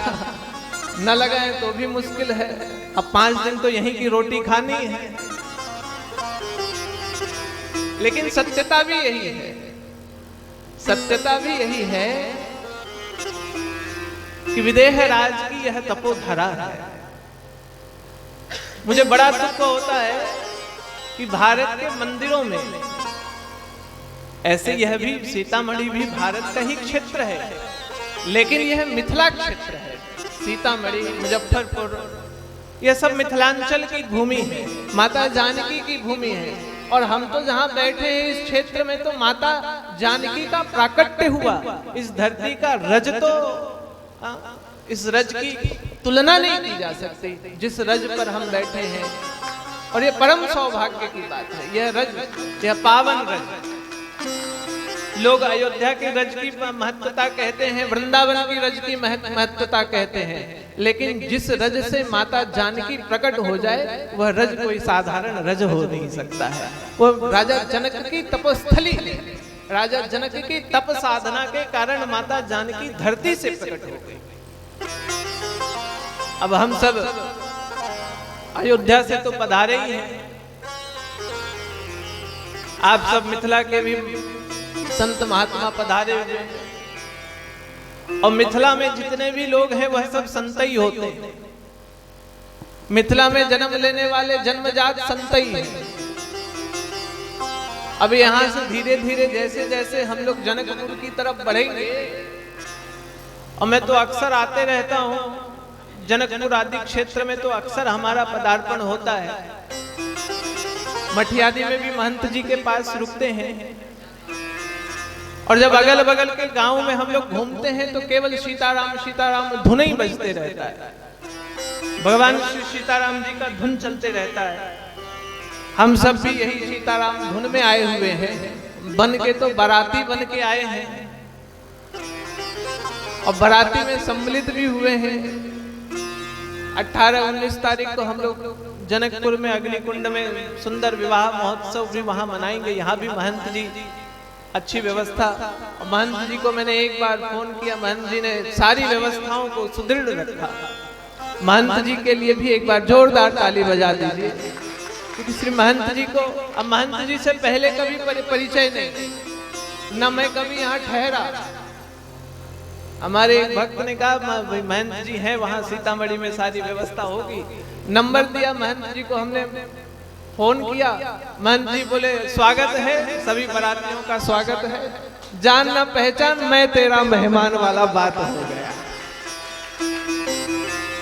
न लगाए तो भी मुश्किल है। अब 5 दिन तो यहीं की रोटी खानी है। लेकिन सत्यता भी यही है, सत्यता भी यही है कि विदेह राज की यह तपोधरा है। मुझे बड़ा दुख होता है कि भारत के मंदिरों में, ऐसे यह भी सीतामढ़ी भी भारत का ही क्षेत्र है, लेकिन यह मिथिला क्षेत्र है। सीतामढ़ी, मुजफ्फरपुर, यह सब मिथिलांचल की भूमि है, माता जानकी की भूमि है। और हम तो जहाँ बैठे हैं इस क्षेत्र में तो माता जानकी का प्राकट्य हुआ। इस धरती का रज तो, इस रज की तुलना नहीं की जा सकती जिस रज पर हम बैठे हैं। और ये परम सौभाग्य की बात है। यह रज, यह पावन रज, लोग अयोध्या के रज की महत्वता कहते हैं, वृंदावन की रज की महत्वता कहते हैं, लेकिन जिस रज से माता जानकी प्रकट हो जाए वह रज कोई साधारण रज हो नहीं सकता है। वो राजा जनक की तपस्थली, राजा जनक की तप साधना के कारण माता जानकी धरती से प्रकट हो गई। अब हम सब अयोध्या से तो पधारे ही हैं, आप सब मिथिला के भी संत महात्मा पधारे हुए, और मिथिला में जितने भी लोग हैं वह सब संत ही होते हैं। मिथिला में जन्म लेने वाले जन्मजात संत ही हैं। अब यहां से धीरे धीरे जैसे जैसे हम लोग जनकपुर की तरफ बढ़ेंगे, और मैं तो अक्सर आते रहता हूं जनकपुर आदि क्षेत्र में, तो अक्सर हमारा पदार्पण होता है। मठियादी में भी महंत जी के पास रुकते हैं, और जब अगल बगल के गांव में हम लोग घूमते हैं तो केवल सीताराम सीताराम धुन ही बजते रहता है। भगवान श्री सीताराम जी का धुन चलते रहता है। हम सब भी यही सीताराम धुन में आए हुए हैं, बन के तो बाराती बन के आए हैं, और बाराती में सम्मिलित भी हुए हैं। 18-19 तारीख को हम लोग जनकपुर में अग्निकुंड में सुंदर विवाह महोत्सव भी वहां मनाएंगे। यहाँ भी महंत जी अच्छी व्यवस्था, महंत जी को मैंने एक बार फोन किया, महंत जी ने सारी व्यवस्थाओं को सुदृढ़ रखा। महंत जी के लिए भी एक बार जोरदार ताली बजा दीजिए, क्योंकि श्री महंत जी को, अब महंत जी से पहले कभी परिचय नहीं, न मैं कभी यहाँ ठहरा। हमारे एक भक्त ने कहा महंत जी हैं वहां सीतामढ़ी में, सारी व्यवस्था होगी। नंबर दिया महंत जी को, हमने फोन किया, महंत जी बोले स्वागत है, सभी बारातियों का स्वागत है, जान ना पहचान मैं तेरा मेहमान वाला बात हो गया।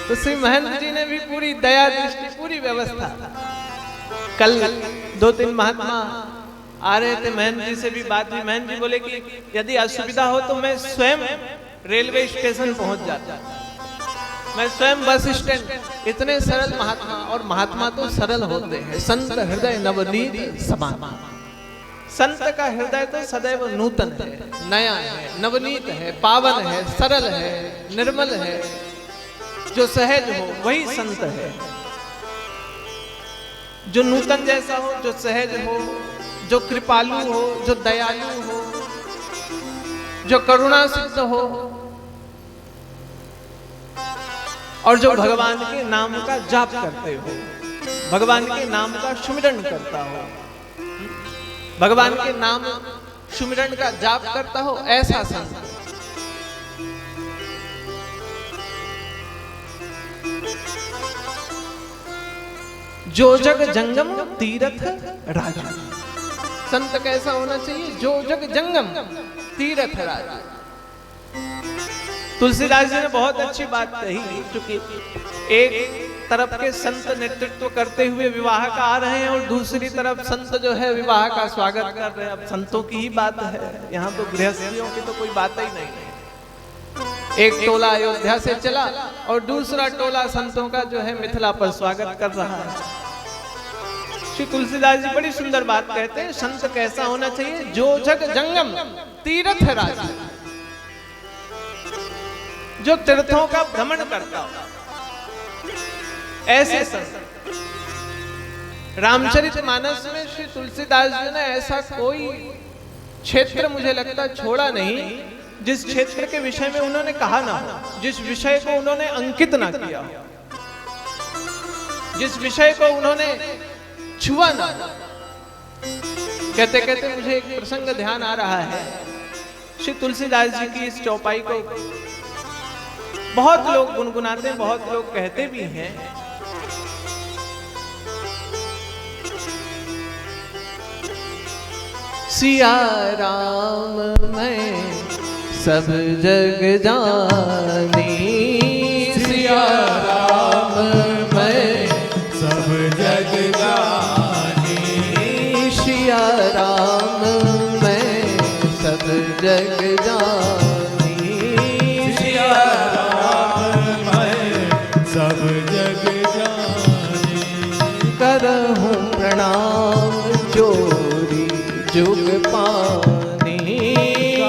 तो श्री महंत जी ने भी पूरी दया दृष्टि, पूरी व्यवस्था। कल 2-3 महात्मा आ रहे थे, महंत जी से भी बात हुई। महंत जी बोले कि यदि असुविधा हो तो मैं स्वयं रेलवे स्टेशन पहुंच जाता, मैं स्वयं बस स्टैंड। इतने सरल महात्मा, और महात्मा तो सरल होते हैं। संत हृदय नवनीत समान, संत का हृदय तो सदैव नूतन है, नया है, नवनीत है, पावन है, सरल है, निर्मल है। जो सहज हो वही संत है। जो नूतन जैसा हो, जो सहज हो, जो कृपालु हो, जो दयालु हो, जो करुणा सिद्ध हो, और जो भगवान के नाम का जाप करते हो, भगवान के नाम का सुमिरन करता हो, भगवान के नाम सुमिरन का जाप करता हो, ऐसा संत। जो जग जंगम तीर्थ राजा, संत कैसा होना चाहिए? जो जग जंगम तीर्थ राजा। तुलसीदास जी ने बहुत अच्छी बात कही, क्योंकि एक तरफ के संत नेतृत्व करते हुए विवाह का आ रहे हैं और दूसरी तरफ संत जो है विवाह का स्वागत कर रहे हैं। अब संतों की ही बात है, यहाँ तो गृहस्थियों की तो कोई बात ही नहीं है। एक टोला अयोध्या से चला और दूसरा टोला संतों का जो है मिथिला पर स्वागत कर रहा है। श्री तुलसीदास जी बड़ी सुंदर बात कहते हैं, संत कैसा होना चाहिए? जो जग जंगम तीर्थ राज, जो तीर्थों का भ्रमण करता हो, ऐसे संत। रामचरितमानस में श्री तुलसीदास जी ने ऐसा कोई क्षेत्र मुझे लगता छोड़ा नहीं जिस क्षेत्र के विषय में उन्होंने कहा ना हो, जिस विषय को उन्होंने अंकित ना किया हो, जिस विषय को उन्होंने छुआ ना। कहते कहते मुझे एक प्रसंग ध्यान आ रहा है। श्री तुलसीदास जी की इस चौपाई को बहुत लोग गुनगुनाते, बहुत लोग कहते भी हैं। सिया राम मैं सब जग जानी, सिया राम मैं सब जग जानी, सिया राम मैं सब जग जानी, सिया राम मैं सब जग जानी। करहूं प्रणाम जोरी जुग पानी,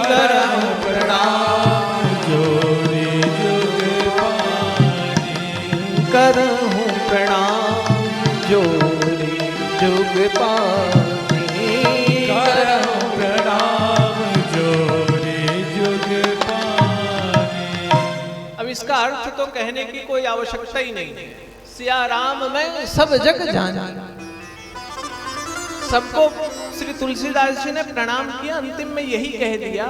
करहूं प्रणाम जोरी जुग पानी, करहूं प्रणाम जोरी जुग पानी, करहूं प्रणाम जोरी जुग पानी। अब इसका अर्थ तो कहने की कोई आवश्यकता ही नहीं है। सिया राम में सब जग जानी, सबको श्री तुलसीदास जी ने प्रणाम किया। अंतिम में यही कह दिया,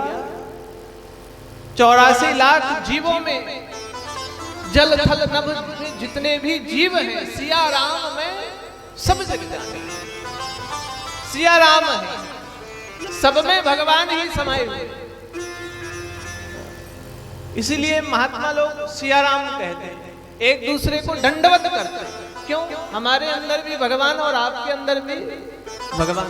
84 लाख जीवों में जल थल नभ में जितने भी जीव हैं, सिया राम में सब जग जाने। सिया राम है, सब में भगवान ही समाये हुए। इसीलिए महात्मा लोग सिया राम कहते हैं, एक दूसरे को दंडवत करते हैं। क्यों? हमारे अंदर भी भगवान और आपके अंदर भी भगवान।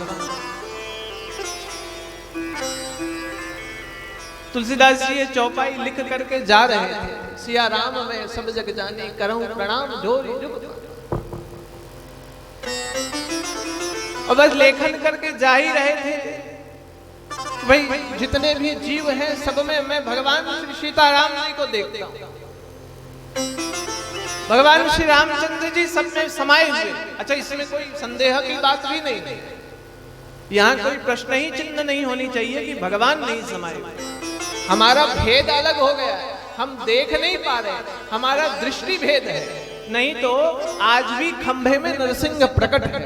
तुलसीदास जी ये चौपाई लिख करके जा रहे थे। सिया राम में सब जग जाने, करऊं प्रणाम जोरी जुग पानी। और बस लेखन करके जा ही रहे थे, भाई जितने भी जीव हैं सब में मैं भगवान श्री सीताराम जी को देखता हूं। भगवान श्री रामचंद्र जी सब में समाये हुए। अच्छा, इसमें कोई संदेह की बात भी नहीं है। यहाँ कोई प्रश्न ही चिन्ह नहीं होनी चाहिए कि भगवान नहीं समाये। हमारा भेद अलग हो गया है, हम देख नहीं पा रहे, हमारा दृष्टि भेद है। नहीं तो आज भी खंभे में नरसिंह प्रकट है,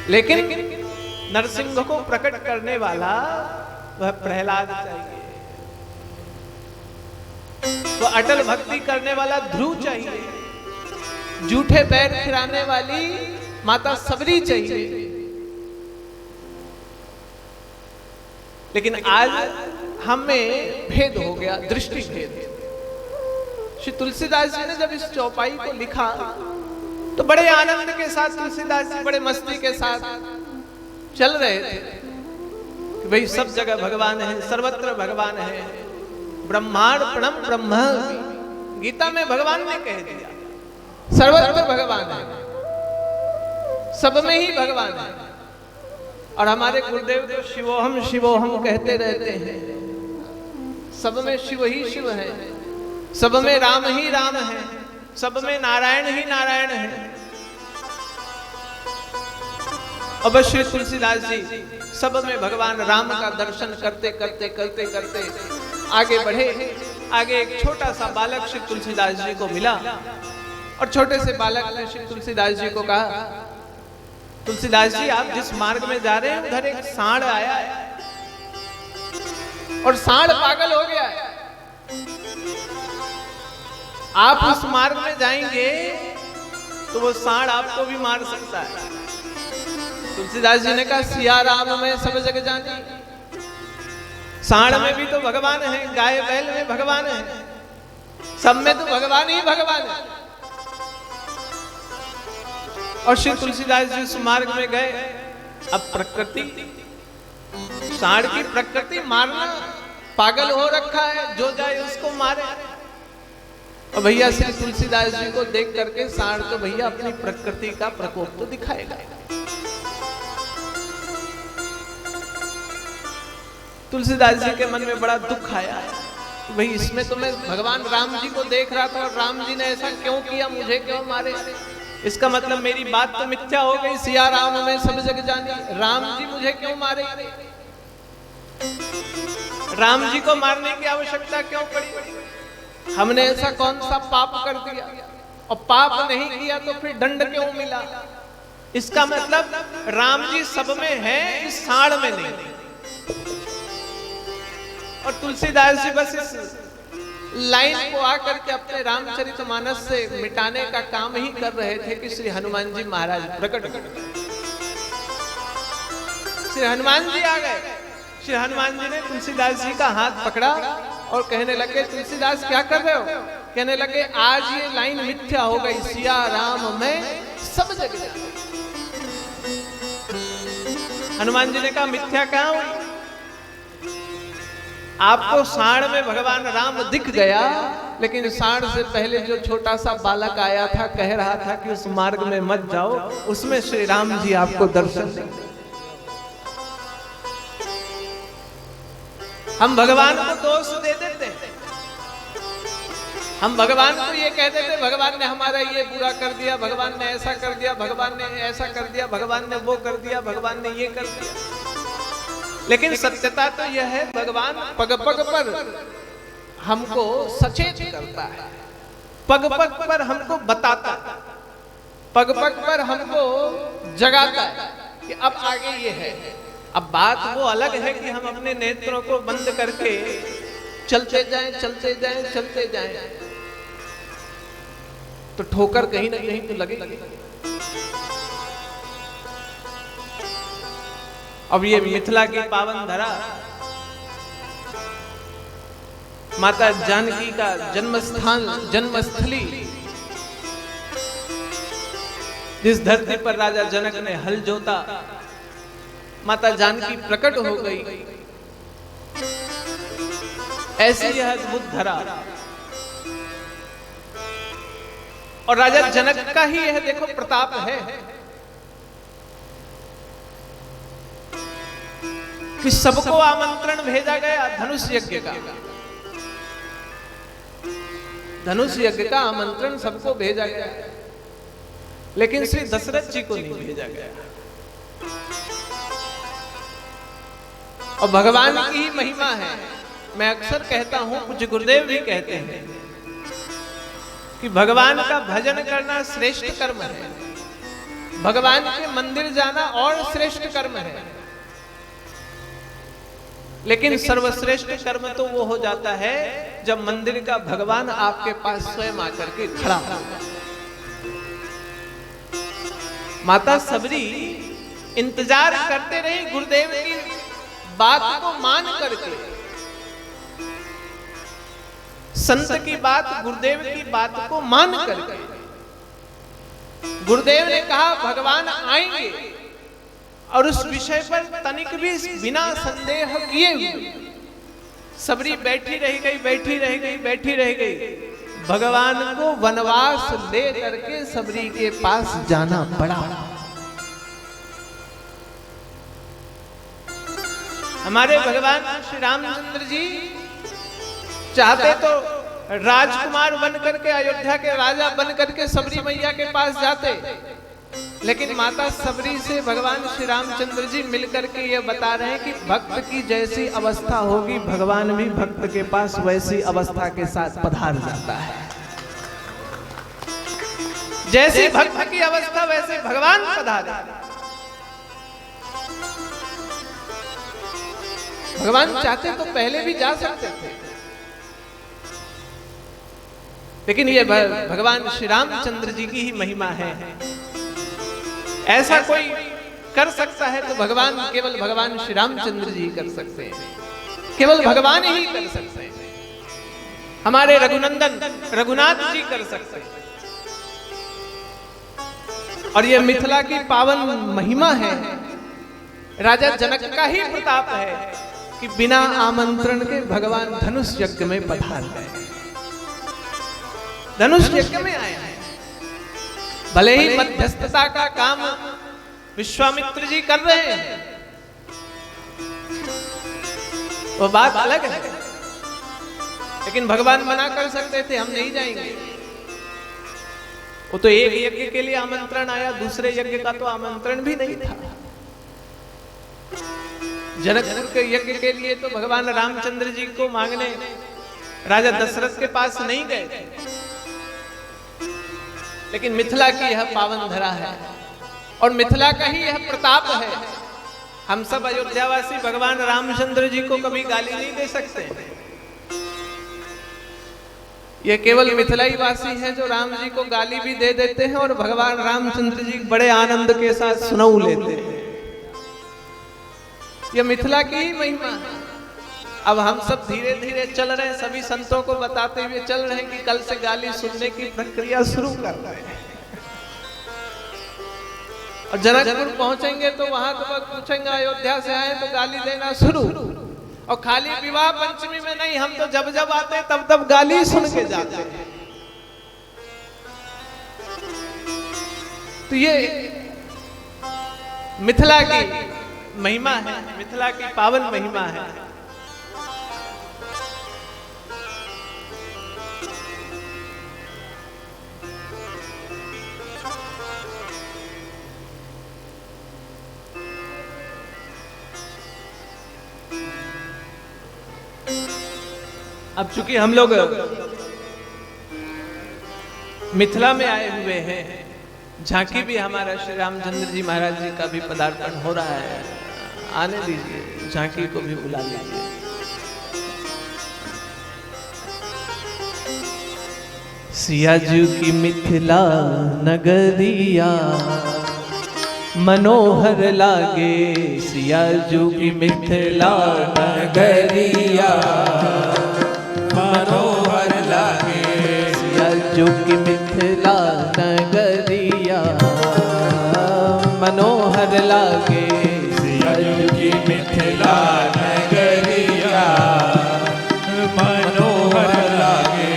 लेकिन नरसिंह को प्रकट करने वाला वह प्रहलाद चाहिए, वो अटल भक्ति करने वाला ध्रुव चाहिए, जूठे पैर फिराने वाली माता सबरी चाहिए। लेकिन आज हमें भेद हो गया, दृष्टि भेद। श्री तुलसीदास जी ने जब इस चौपाई को लिखा तो बड़े आनंद के साथ तुलसीदास जी बड़े मस्ती के साथ चल रहे थे कि भाई सब जगह भगवान है, सर्वत्र भगवान है। ब्रह्मार्पणम ब्रह्म, गीता में भगवान ने कह दिया सर्वत्र भगवान है, सब में ही भगवान है। और हमारे गुरुदेव तो शिवोहम शिवोहम कहते रहते हैं, सब में शिव ही शिव है, सब में राम ही राम है, सब में नारायण ही नारायण है। अब श्री तुलसीदास जी सब में भगवान राम का दर्शन करते करते करते करते आगे बढ़े। आगे एक छोटा सा बालक श्री तुलसीदास जी को मिला और छोटे से बालक ने श्री तुलसीदास जी को कहा, तुलसीदास जी आप जिस मार्ग में जा रहे हैं उधर एक सांड आया है और सांड पागल हो गया है, आप उस मार्ग में जाएंगे तो वो सांड आपको भी मार सकता है। तुलसीदास जी ने कहा, सिया राम में सब जग जानी, सांड में भी तो भगवान है, गाय बैल में भगवान है, सब में तो भगवान ही भगवान है। और श्री तुलसीदास जी उस मार्ग में गए। अब प्रकृति, सांड की प्रकृति मारना, पागल हो रखा है, जो जाए उसको मारे। और भैया श्री तुलसीदास जी को देख करके सांड तो भैया अपनी प्रकृति का प्रकोप तो दिखाएगा। तुलसीदास जी के मन में बड़ा दुख आया है, भाई इसमें तो मैं भगवान राम जी को देख रहा था और राम जी ने ऐसा क्यों किया, मुझे क्यों मारे। इसका मतलब मेरी बात तो मिथ्या हो गई। सिया राम में सब जग जानी, राम जी मुझे क्यों मारे, राम जी को मारने की आवश्यकता क्यों पड़ी। हमने ऐसा कौन सा पाप कर दिया, और पाप नहीं किया तो फिर दंड क्यों मिला। इसका मतलब राम जी सब में है, इस सांड में नहीं। और तुलसीदास जी बस इस लाइन को आकर के अपने रामचरितमानस से मिटाने का काम ही कर रहे थे कि श्री हनुमान जी महाराज प्रकट कर गए। श्री हनुमान जी आ गए। श्री हनुमान जी ने तुलसीदास जी का हाथ पकड़ा और कहने लगे, तुलसीदास क्या कर रहे हो। कहने लगे, आज ये लाइन मिथ्या हो गई, सिया राम में सब जगह। हनुमान जी ने कहा, मिथ्या कहां हुई, आपको सांड में भगवान राम दिख गया, लेकिन सांड से पहले जो छोटा सा बालक आया था, कह रहा था कि उस मार्ग में मत जाओ, उसमें श्री राम जी आपको दर्शन देंगे। हम भगवान को दोष दे देते हैं। हम भगवान को ये कह देते, भगवान ने हमारा ये बुरा कर दिया, भगवान ने ऐसा कर दिया, भगवान ने ऐसा कर दिया, भगवान ने वो कर दिया, भगवान ने ये कर दिया। लेकिन सत्यता तो यह है, भगवान पग पग पर हमको सचेत करता है, पग पग पर हमको बताता है, पग पग पर हमको जगाता है कि अब आगे ये है। अब बात वो अलग है कि हम अपने नेत्रों को बंद करके चलते जाएं, चलते जाएं, चलते जाएं, तो ठोकर कहीं ना कहीं तो लगेगी। अब ये मिथिला की पावन धरा, माता जानकी का जन्मस्थान, जन्मस्थली, जिस धरती पर राजा जनक ने हल जोता, माता जानकी प्रकट हो गई। ऐसी यह अद्भुत धरा, और राजा जनक का ही यह देखो प्रताप है कि सबको आमंत्रण भेजा गया धनुष यज्ञ का। धनुष यज्ञ का आमंत्रण सबको भेजा गया, लेकिन श्री दशरथ जी को नहीं भेजा गया। और भगवान की ही महिमा है। मैं अक्सर कहता हूं, कुछ गुरुदेव भी कहते हैं कि भगवान का भजन करना श्रेष्ठ कर्म है, भगवान के मंदिर जाना और श्रेष्ठ कर्म है। लेकिन सर्वश्रेष्ठ कर्म तो वो हो जाता है जब मंदिर का भगवान आपके पास स्वयं आकर के खड़ा हो। माता सबरी इंतजार करते रही गुरुदेव की बात को मान करके। संत की बात, गुरुदेव की बात को मान करके गुरुदेव ने कहा भगवान आएंगे, और उस विषय पर तनिक भी बिना संदेह किए हुए सबरी बैठी रह गई, बैठी रह गई, बैठी रह गई। भगवान को वनवास ले करके सबरी के पास जाना पड़ा। हमारे भगवान श्री रामचंद्र जी चाहते तो राजकुमार बन करके, अयोध्या के राजा बन करके सबरी मैया के पास जाते, लेकिन माता सबरी से भगवान श्री रामचंद्र जी मिलकर के ये बता रहे हैं कि भक्त की जैसी अवस्था होगी, भगवान भी भक्त के पास वैसी अवस्था के साथ पधार जाता है। जैसी भक्त की अवस्था वैसे भगवान पधारे। भगवान चाहते तो पहले भी जा सकते थे, लेकिन ये भगवान श्री रामचंद्र जी की ही महिमा है। ऐसा कोई कर सकता है तो भगवान, केवल भगवान श्री रामचंद्र जी कर सकते हैं, केवल भगवान ही कर सकते हैं। हमारे रघुनंदन रघुनाथ जी कर सकते हैं। और ये मिथिला की पावन महिमा है, राजा जनक का ही प्रताप है कि बिना आमंत्रण के भगवान धनुष यज्ञ में पधार गए, धनुष यज्ञ में आए हैं। भले ही मध्यस्थता का काम विश्वामित्र जी कर रहे हैं, वो बात अलग है, लेकिन भगवान मना कर सकते थे, हम नहीं जाएंगे। वो तो एक यज्ञ के लिए आमंत्रण आया, दूसरे यज्ञ का तो आमंत्रण भी नहीं था। जनकपुर के यज्ञ के लिए तो भगवान रामचंद्र जी को मांगने राजा दशरथ के पास नहीं गए थे, लेकिन मिथिला की यह पावन धरा है और मिथिला का ही यह प्रताप है। हम सब अयोध्यावासी भगवान रामचंद्र जी को कभी गाली नहीं दे सकते। ये केवल मिथिलाई वासी है जो राम जी को गाली भी दे देते हैं और भगवान रामचंद्र जी बड़े आनंद के साथ सुनाऊ लेते हैं। ये मिथिला की ही महिमा है। अब हम सब धीरे धीरे चल रहे हैं, सभी संतों को बताते हुए चल रहे हैं कि कल से गाली सुनने की प्रक्रिया शुरू कर रहे हैं। और जनकपुर पहुंचेंगे तो वहां तो लोग पूछेंगे अयोध्या से आए तो गाली देना शुरू। और खाली विवाह पंचमी में नहीं, हम तो जब जब आते हैं तब तब गाली सुन के जाते हैं। तो ये मिथिला की महिमा है, मिथिला की पावन महिमा है। अब चूंकि हम लोग मिथिला में आए हुए हैं, झांकी भी हमारा श्री रामचंद्र जी महाराज जी का भी पदार्पण हो रहा है, आने दीजिए, झांकी को भी बुला लीजिए। सियाजू की मिथिला नगरिया मनोहर लागे, सियाजू की मिथिला नगरिया मनोहर लागे, सियाजू की मिथिला नगरिया मनोहर लागे, सियाजू की मिथिला नगरिया मनोहर लागे,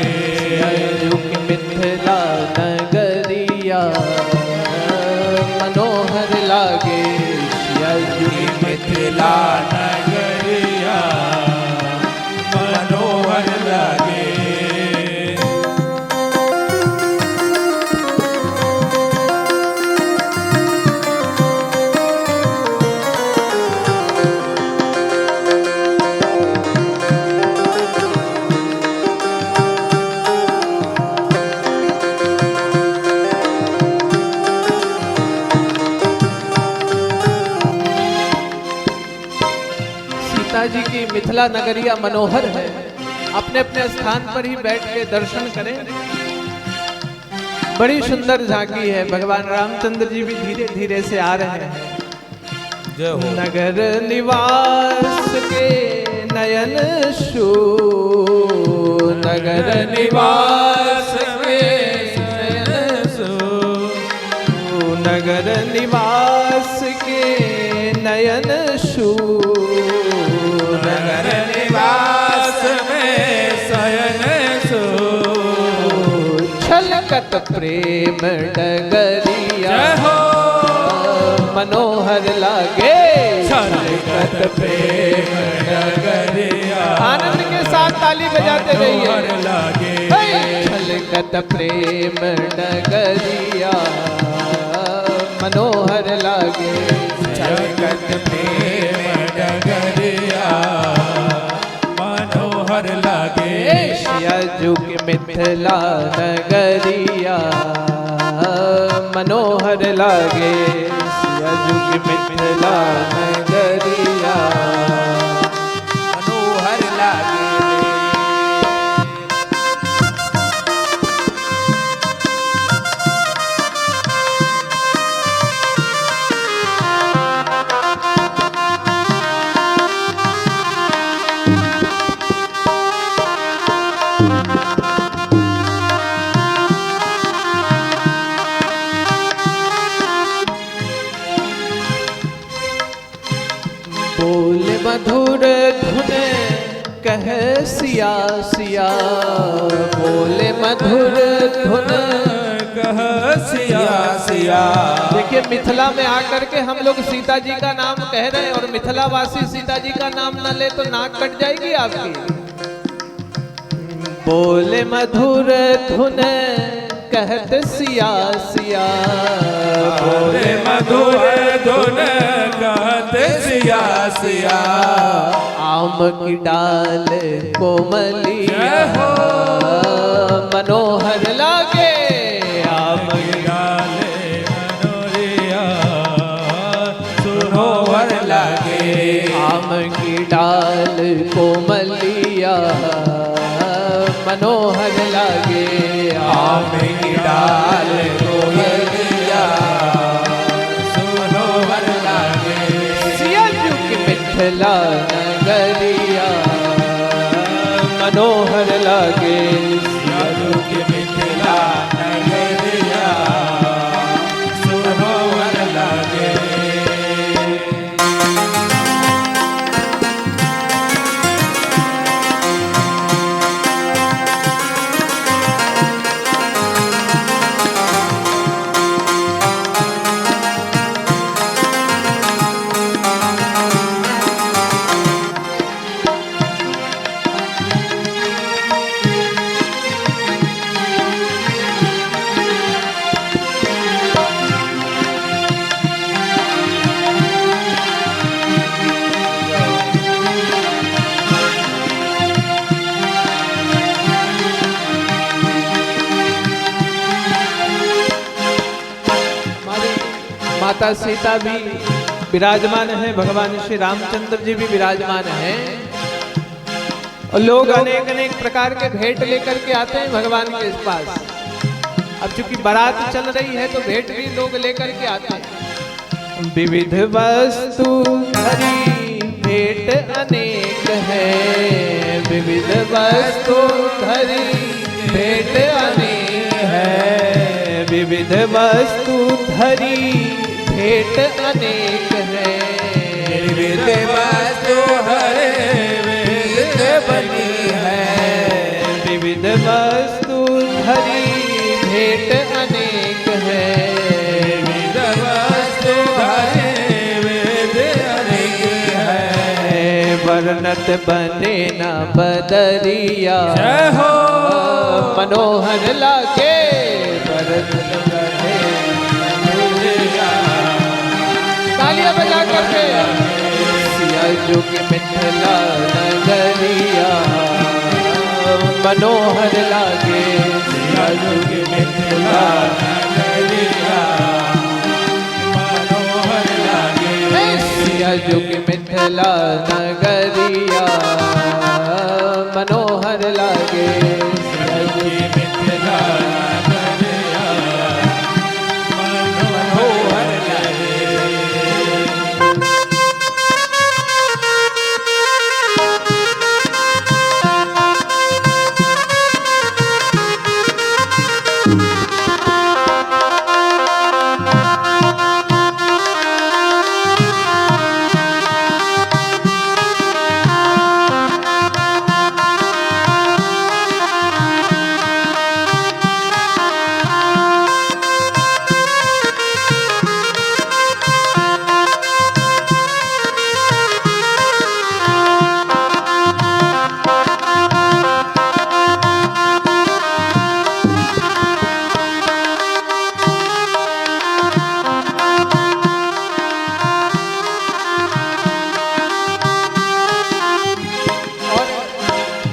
सियाजू की मिथिला नगरिया मनोहर लागे, सियाजू की मिथिला नगरिया मनोहर लागे। जी की मिथिला नगरिया मनोहर है। अपने अपने स्थान पर ही बैठ के दर्शन करें। बड़ी सुंदर झांकी है। भगवान रामचंद्र जी भी धीरे धीरे से आ रहे हैं। नगर निवास के नयन शू, नगर निवास के नयन शू, नगर निवास के नयन शू, नगर निवास में शयन सो, छलकत प्रेम डगरिया मनोहर लागे, छलकत प्रेम डगरिया आनंद के साथ ताली बजाते रहिए। लागे, छलकत प्रेम डगरिया मनोहर लागे, छलकत प्रेम डगरिया मनोहर लागे। सियाजू की मिथिला नगरिया मनोहर लागे, सियाजू की मिथिला नगरिया मनोहर लागे। मधुर धुन कह सिया सिया, बोले मधुर धुन कह सिया सिया। देखिए मिथिला में आकर के हम लोग सीता जी का नाम कह रहे हैं और मिथिला वासी सीता जी का नाम न ले तो नाक कट जाएगी आपकी। बोले मधुर धुन कहत सिया सिया, बोले मधुर धुन कहत सिया सिया। आम की डाल कोमलिया मनोहर लागे, आम की डाल मनोरिया सुनोहर लागे। आम की डाल कोमलिया मनोहर लागे, आम की डाल कोमलिया सुनोहर लागे। सिया जुग मिथिला नगरिया मनोहर लागे, सिया जुग मिथिला नगरिया सुनोहर लागे। माता सीता भी विराजमान है, भगवान श्री रामचंद्र जी भी विराजमान हैं और लोग अनेक अनेक प्रकार के भेंट लेकर के आते हैं भगवान के पास। अब चूंकि बारात चल रही है तो भेंट भी लोग लेकर के आते हैं। विविध वस्तु धरी भेंट अनेक है, विविध वस्तु धरी भेंट अनेक है, विविध वस्तु धरी भेंट अनेक है। विविध वस्तु हरे विविध बनी है, विविध वस्तु धरी भेंट अनेक है, विविध वस्तु हरे विविध अनेक है। वर्णत बने न बदरिया जय हो मनोहर लागे, वर्णत बने तालियां बजा करके। सिया जुग मिथिला नगरिया मनोहर लागे, सिया जुग मिथिला नगरिया मनोहर लागे। सिया जुग मिथिला नगरिया मनोहर लागे, सिया जुग मिथिला नगरिया मनोहर लागे।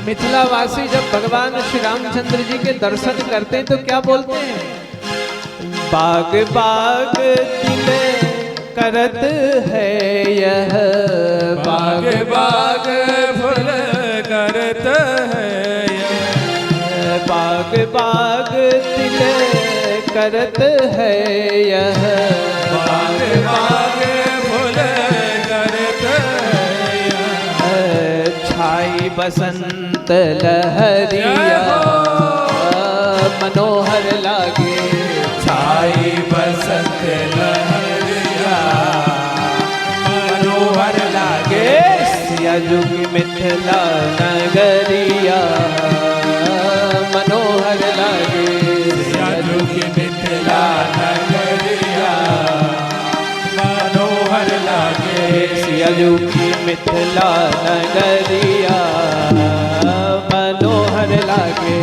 मिथिलावासी जब भगवान श्री रामचंद्र जी के दर्शन करते हैं तो क्या बोलते हैं? बाग बाग दिल करत है यह, बाग बाग फूल करत है यह, बाग बाग दिल करत है यह, बाग बाग फूल करत है यह। छाई बसंत लहरिया मनोहर लागे, छाई बसंत लहरिया मनोहर लागे। सियाजू की मिथिला नगरिया मनोहर लागे। सियाजू की मिथिला नगरिया मनोहर लागे। सियाजू की मिथिला नगरिया मनोहर लागे।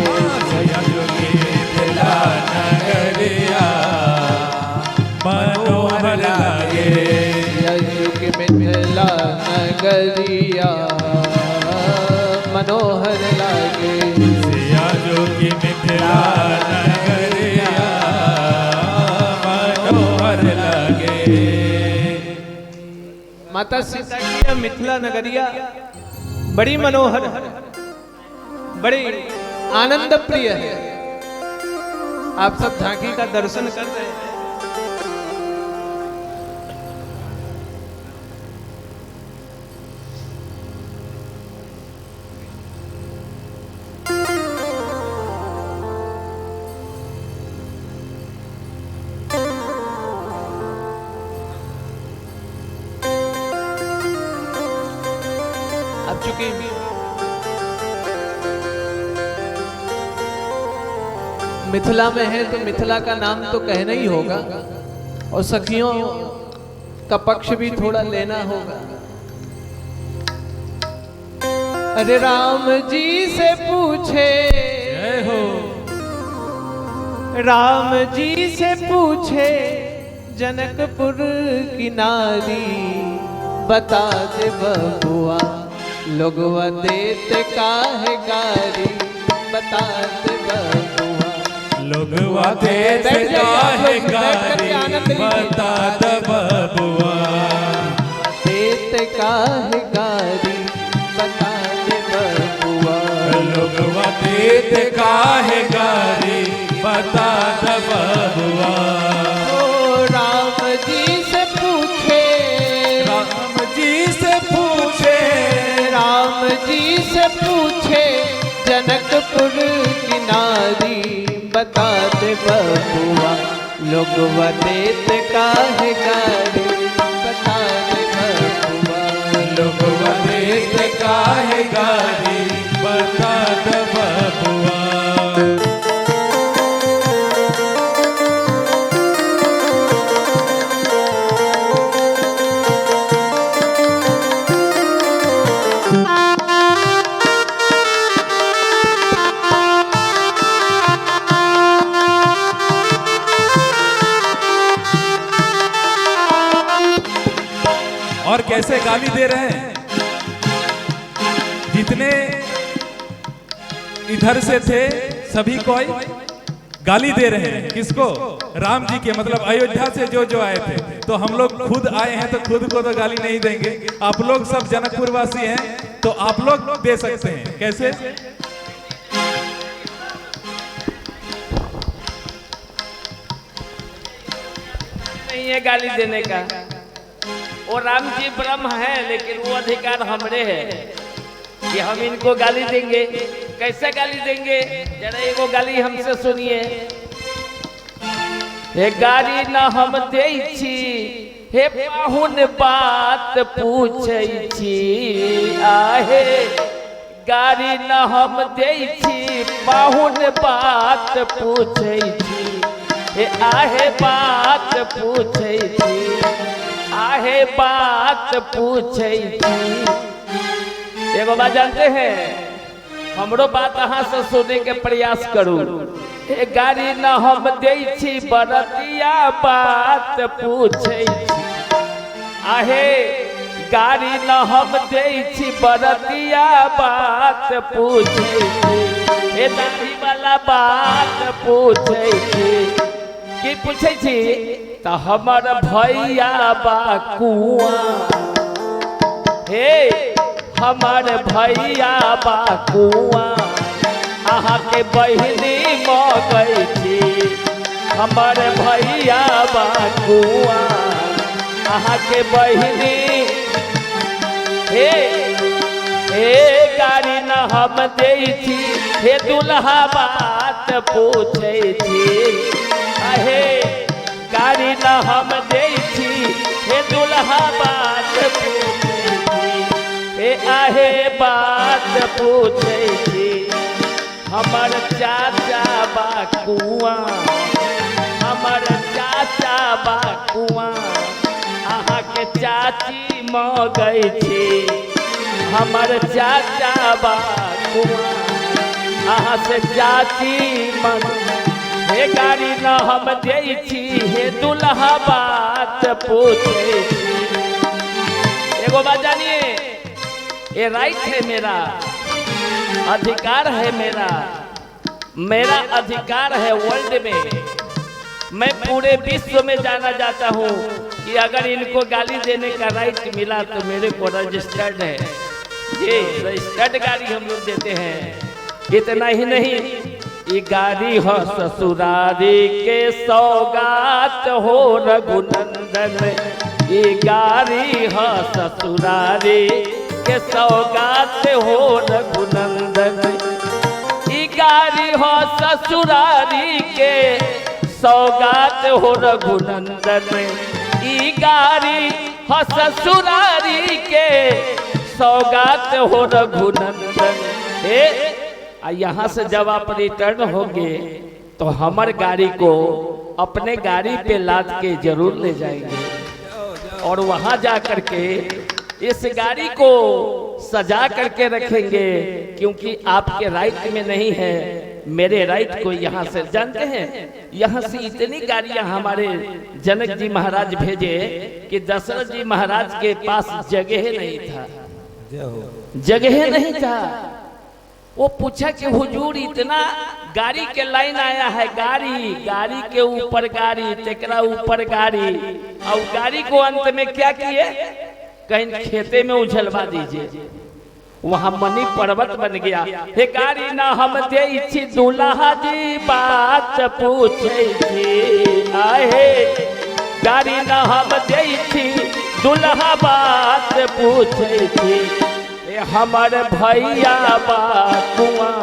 सियाजू की मिथिला नगरिया मनोहर लागे। सियाजू की मिथिला नगरिया मनोहर लागे। सियाजू की मिथिला नगरिया मनोहर लागे। माता सीता की यह मिथिला नगरिया बड़ी मनोहर है, बड़ी आनंद प्रिय है। आप सब झांकी का दर्शन कर रहे हैं। अब चूंकि मिथिला में है तो मिथिला का नाम तो कहना ही होगा और सखियों का पक्ष भी थोड़ा लेना होगा। अरे राम जी से पूछे, जय हो। राम जी से पूछे जनकपुर की नारी, बता दे बबुआ लोगवा देते काहे गारी, बता दे बबुआ लोगवा देते काहे गारी, बता दे बबुआ देते काहे गारी, बता दे बबुआ लोगवा देते काहे गारी, बता दे बबुआ। ओ राम जी से पूछे, राम जी से पूछे, राम जी से पूछे जनकपुर की नारी, बता दे बबुआ लोगवा देते काहे गारी, बता दे बबुआ लोगवा देते काहे गारी, बता दे बबुआ। और कैसे गाली दे रहे हैं, जितने इधर से थे सभी को गाली दे रहे हैं। किसको? राम जी के, मतलब अयोध्या से जो आए थे। तो हम लोग खुद आए हैं तो खुद को तो गाली नहीं देंगे। आप लोग सब जनकपुर वासी हैं तो आप लोग दे सकते हैं। कैसे? नहीं है गाली देने का। वो राम जी ब्रह्म है, लेकिन वो अधिकार हमरे है कि हम इनको गाली देंगे। कैसे गाली देंगे? जरा एगो गाली हमसे सुनिए। हे गाली न हम दे छी, हे पाहुन बात पूछे छी, आहे गाली न हम दे छी, पाहुन बात पूछे छी, हे आहे बात पूछे छी, आहे बात पूछे छी। एगो बात जानते हैं, हमरो बात अहाँ से सुने के प्रयास करू। ए गाड़ी न हम दे छी, बरतिया बात पूछे छी, आहे गाड़ी न हम दे छी, बरतिया बात पूछे छी, ए दाढ़ी वाला बात पूछे छी। की पूछे छी? तो हमर भैया बा कुआ, हे हमार भैया बा कुआ, अहाँ के बहिनी मगई छी, हमार भैया बा कुआ, अहाँ के बहिनी, हे हे गाड़ी न हम दे छी, हे दुल्हा बात पूछे छी, आहे गाड़ी न हम दे छी, हे दुल्हा बात पूछे छी, हे काहे बात पूछे छी हमर चाचा बा कुआं हमर चाचा बा कुआं अहाँ के चाची मगै छी हमर चाचा बा कुआं अहाँ से चाची मग हे गाड़ी न हम दे छी हे दुल्हा बात पूछे छी। एगो बात जानिए, ये राइट है मेरा, अधिकार है मेरा, मेरा अधिकार है वर्ल्ड में। मैं पूरे विश्व में जाना जाता हूँ कि अगर इनको गाली देने का राइट मिला तो मेरे को रजिस्टर्ड है, ये रजिस्टर्ड गाड़ी हम लोग देते हैं। इतना ही नहीं, ये गाड़ी हो ससुरारी के सौगात हो रघुनंदन, ये गाड़ी हो ससुरारी के सौगात हो रघुनंदन, ये गाड़ी हो ससुरारी के सौगात हो रघुनंदन, ये गाड़ी हो ससुरारी के सौगात हो रघुनंदन। यहाँ से जब आप रिटर्न होंगे तो हमार गाड़ी को अपने गाड़ी पे लाद के जरूर ले जाएंगे और वहां जा करके इस गाड़ी को सजा करके रखेंगे, क्योंकि आपके राइट में नहीं है, मेरे राइट को यहाँ से जानते हैं। यहाँ से इतनी गाड़ियां हमारे जनक जी महाराज भेजे कि दशरथ जी महाराज के पास जगह नहीं था, जगह नहीं था। वो पूछा कि हुजूर इतना गाड़ी के लाइन आया है, गाड़ी गाड़ी के ऊपर गाड़ी, तेकरा ऊपर गाड़ी, और गाड़ी को अंत में क्या किए, कहीं खेते में उछलवा दीजिए, वहां मणि पर्वत बन गया। हे गाड़ी ना हम दे छी दूल्हा जी बात पूछे छी, आहे गाड़ी ना हम दे छी दूल्हा बात पूछे छी, हमार भैया बा कुआं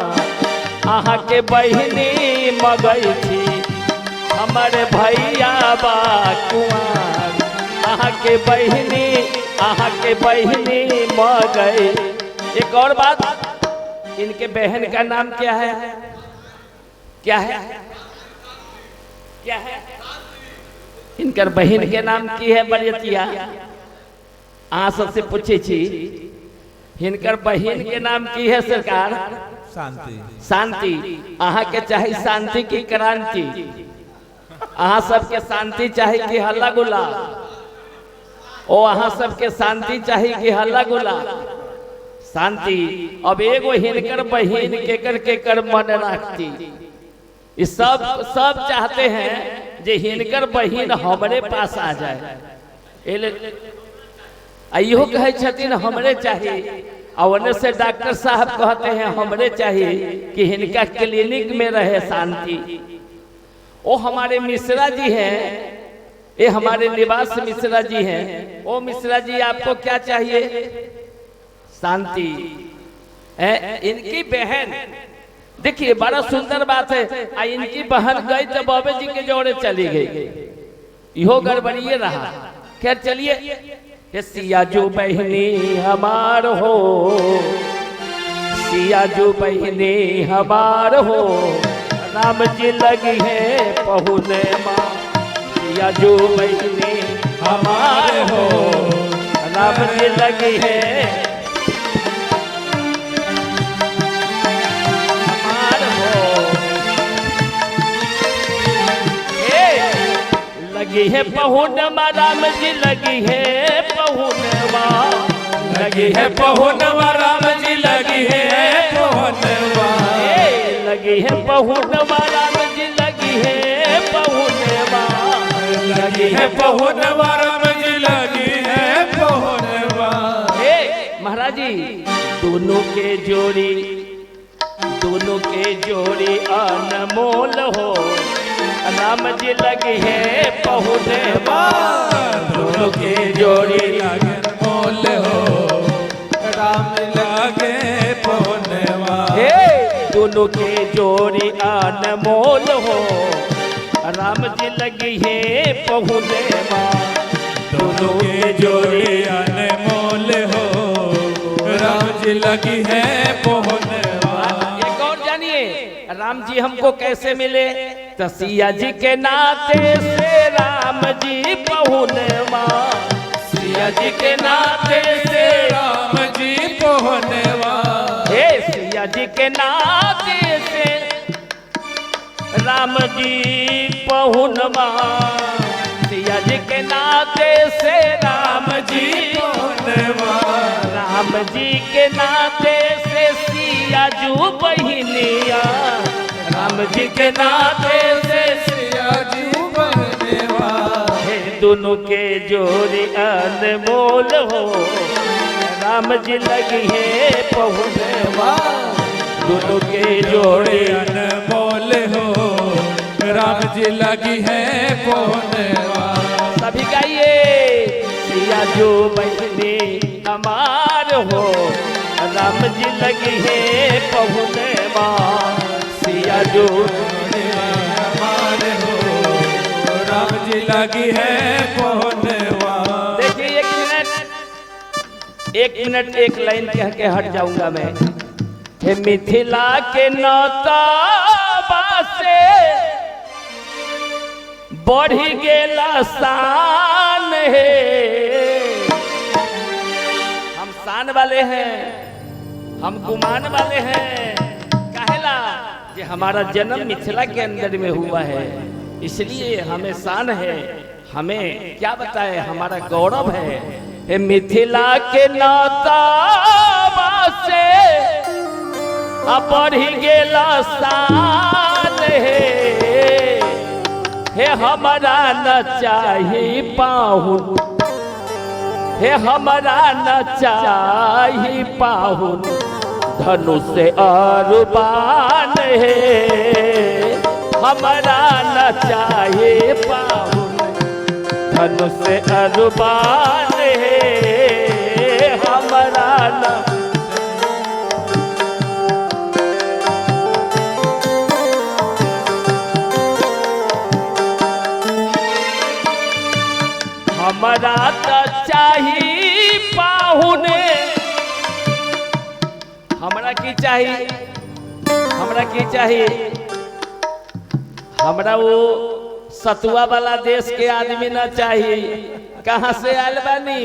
अहाँ के बहिनी मगै छी, हमार भैया बा कुआं अहाँ के बहिनी मगै। एक और बात, इनके बहन का नाम क्या है, क्या है, क्या है? इनकर बहन के नाम की है बरियतिया, अहाँ सबसे पूछे छी हिनकर बहन के नाम की है सरकार? शांति। शांति। अहाँ के चाहे शांति की क्रांति, अहाँ सबके शांति चाहे कि हल्ला गुला, ओ अहाँ सबके शांति चाहे कि हल्ला गुला, शांति। अब एगो हिनकर बहन केकर मन रखती, इस सब चाहते हैं जे हिनकर बहन हमारे पास आ जाए, इहो कहे छथिन हमरे चाहिए, और से डॉक्टर साहब कहते हैं हमरे चाहिए कि हिनका क्लिनिक में रहे शांति। वो हमारे मिश्रा जी हैं, ये हमारे निवास मिश्रा जी हैं। ओ मिश्रा जी आपको क्या चाहिए? शांति। इनकी बहन देखिए बड़ा सुंदर बात है, इनकी बहन गई तो बाबे जी के जोड़े चली गई, इहो गड़बड़िए रहा। खैर चलिए, सिया जो बहनी हमार हो, सिया जो बहनी हमार हो, राम जी लगी है पहुने माँ, सिया जो बहनी हमार हो, राम जी लगी है हमार हो। लगी है पहुनवा राम जी लगी है पहुनवा, लगी है पहुनवा राम जी लगी है पहुनवा, लगी है पहुनवा राम जी लगी है पहुनवा, लगी है पहुनवा राम जी लगी है पहुनवा। महाराज जी दोनों के जोड़ी अनमोल हो, राम जी लगी है पहुनवा, दोनों के जोड़ी अनमोल हो, राम लगे पहुनवा। दोनों के जोड़ी अनमोल हो, राम जी लगी है पहुनवा, दोनों के जोड़ी अनमोल हो, राम लगी है पहुनवा। एक और जानिए राम जी हमको कैसे मिले, तो सिया जी के नाते से राम जी पहुनवा, सिया जी के नाते से राम जी पहुनवा। हे सिया जी के नाते से राम जी पहुनवा, सिया जी के नाते से राम जी पहुनवा। राम जी के नाते से सिया जू बहिनिया, राम जी के नाते से सिया जी पहुनवा। हे दोनों के जोड़ी अनमोल हो, राम जी लगी है पहुनवा, दोनों के जोड़ी अनमोल हो, राम जी लगी है पहुनवा। सभी गाइए सिया जो बहिनी हमार हो, राम जी लगी है पहुनवा, सिया जो हमारे हो, राम जी लगी है पहुनवा। देखिए एक मिनट एक लाइन कह के हट जाऊंगा मैं। हे मिथिला के नौताबा से बढ़ी गेला शान है, हम शान वाले हैं, हम गुमान वाले हैं, कहेला कि हमारा जन्म मिथिला के अंदर में हुआ है, इसलिए हमें शान है, हमें क्या बताए हमारा गौरव है। हे मिथिला के नौताबा से बढ़ी गेला शान है, हे हमारा न चाही पाहुन, हे हमारा न चाही पाहुन, धनुष से अरुबान है, हमारा न चाही पाहुन, धनुष से अरुबान है, हमारा न हमारा तो चाहिए पाहुने, हमरा की चाहिए, हमरा की चाहिए, हमरा वो सतुआ वाला देश के आदमी ना चाहिए। कहाँ से आयल बानी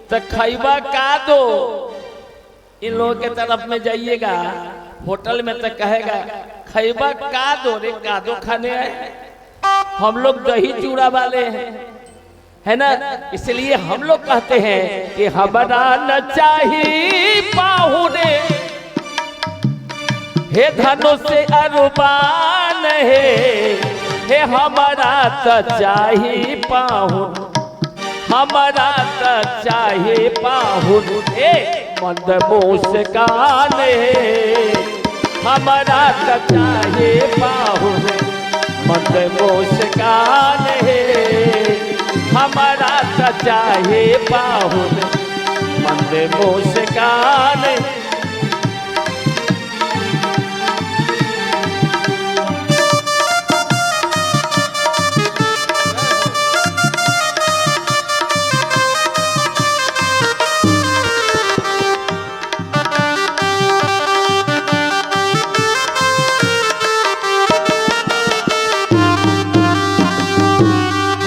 तो खैबा का दो, इन लोगों के तरफ में जाइएगा होटल में तो कहेगा खैबा का दो, रे का दो खाने आए, हम लोग दही चूड़ा वाले हैं, है ना, इसलिए हम लोग कहते हैं कि हमारा न चाहिए पाहुने, हे धनुष से अरुबान है, हे हमारा तो चाहिए पाहुन, हमारा तो चाहिए पाहुन, हे मंद मुस्कान है, हमारा तो चाहिए पाहुन, मंद मुस्कान है, हमारा तो चाहिए पाहुन, मंद मुस्कान।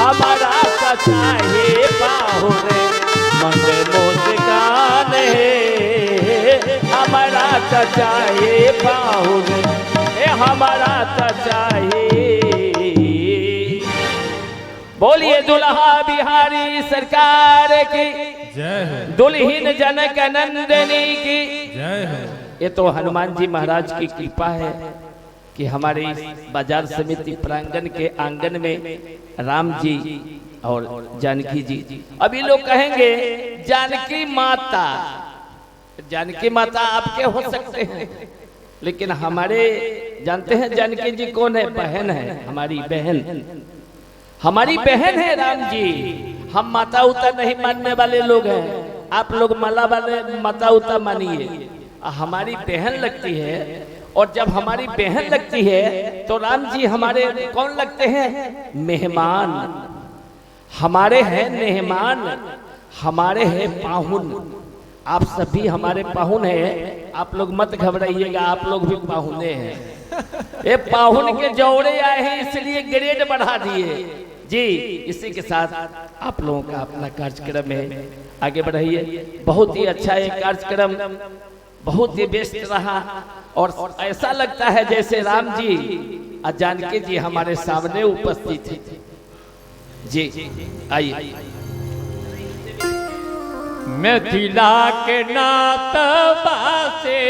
हमारा तो चाहिए पाहुन, मंद मुस्कान है, हमारा तो चाहिए पाहुन, हमारा तो चाहिए। बोलिए दुल्हा बिहारी सरकार की जय हो, दुल्हीन जनक नंदनी की जय हो। ये तो हनुमान जी महाराज की कृपा है कि हमारे इस बाजार समिति प्रांगण के आंगन में राम जी और जानकी जी, अभी लोग कहेंगे जानकी माता, जानकी माता आपके हो सकते हैं, लेकिन हमारे जानते हैं जानकी जी कौन है? बहन है, हमारी बहन, हमारी बहन है राम जी। हम माता उता नहीं मानने वाले लोग हैं, आप लोग माला वाले माता उता मानिए, हमारी बहन लगती है। और जब हमारी बहन लगती है तो राम जी हमारे कौन लगते हैं? मेहमान, हमारे हैं मेहमान, हमारे हैं पाहुन। आप सभी हमारे पाहुन हैं, आप लोग मत घबराइएगा, आप लोग भी पाहुने हैं। ये पाहुन के जोड़े आए हैं इसलिए ग्रेड बढ़ा दिए जी। इसी के साथ आप लोगों का अपना कार्यक्रम है, आगे बढ़ाइए। बहुत ही अच्छा ये कार्यक्रम, बहुत ही बेस्ट रहा और ऐसा लगता है जैसे राम जी और जानकी जी हमारे सामने उपस्थित थे जी। आइए। मिथिला के नात बासे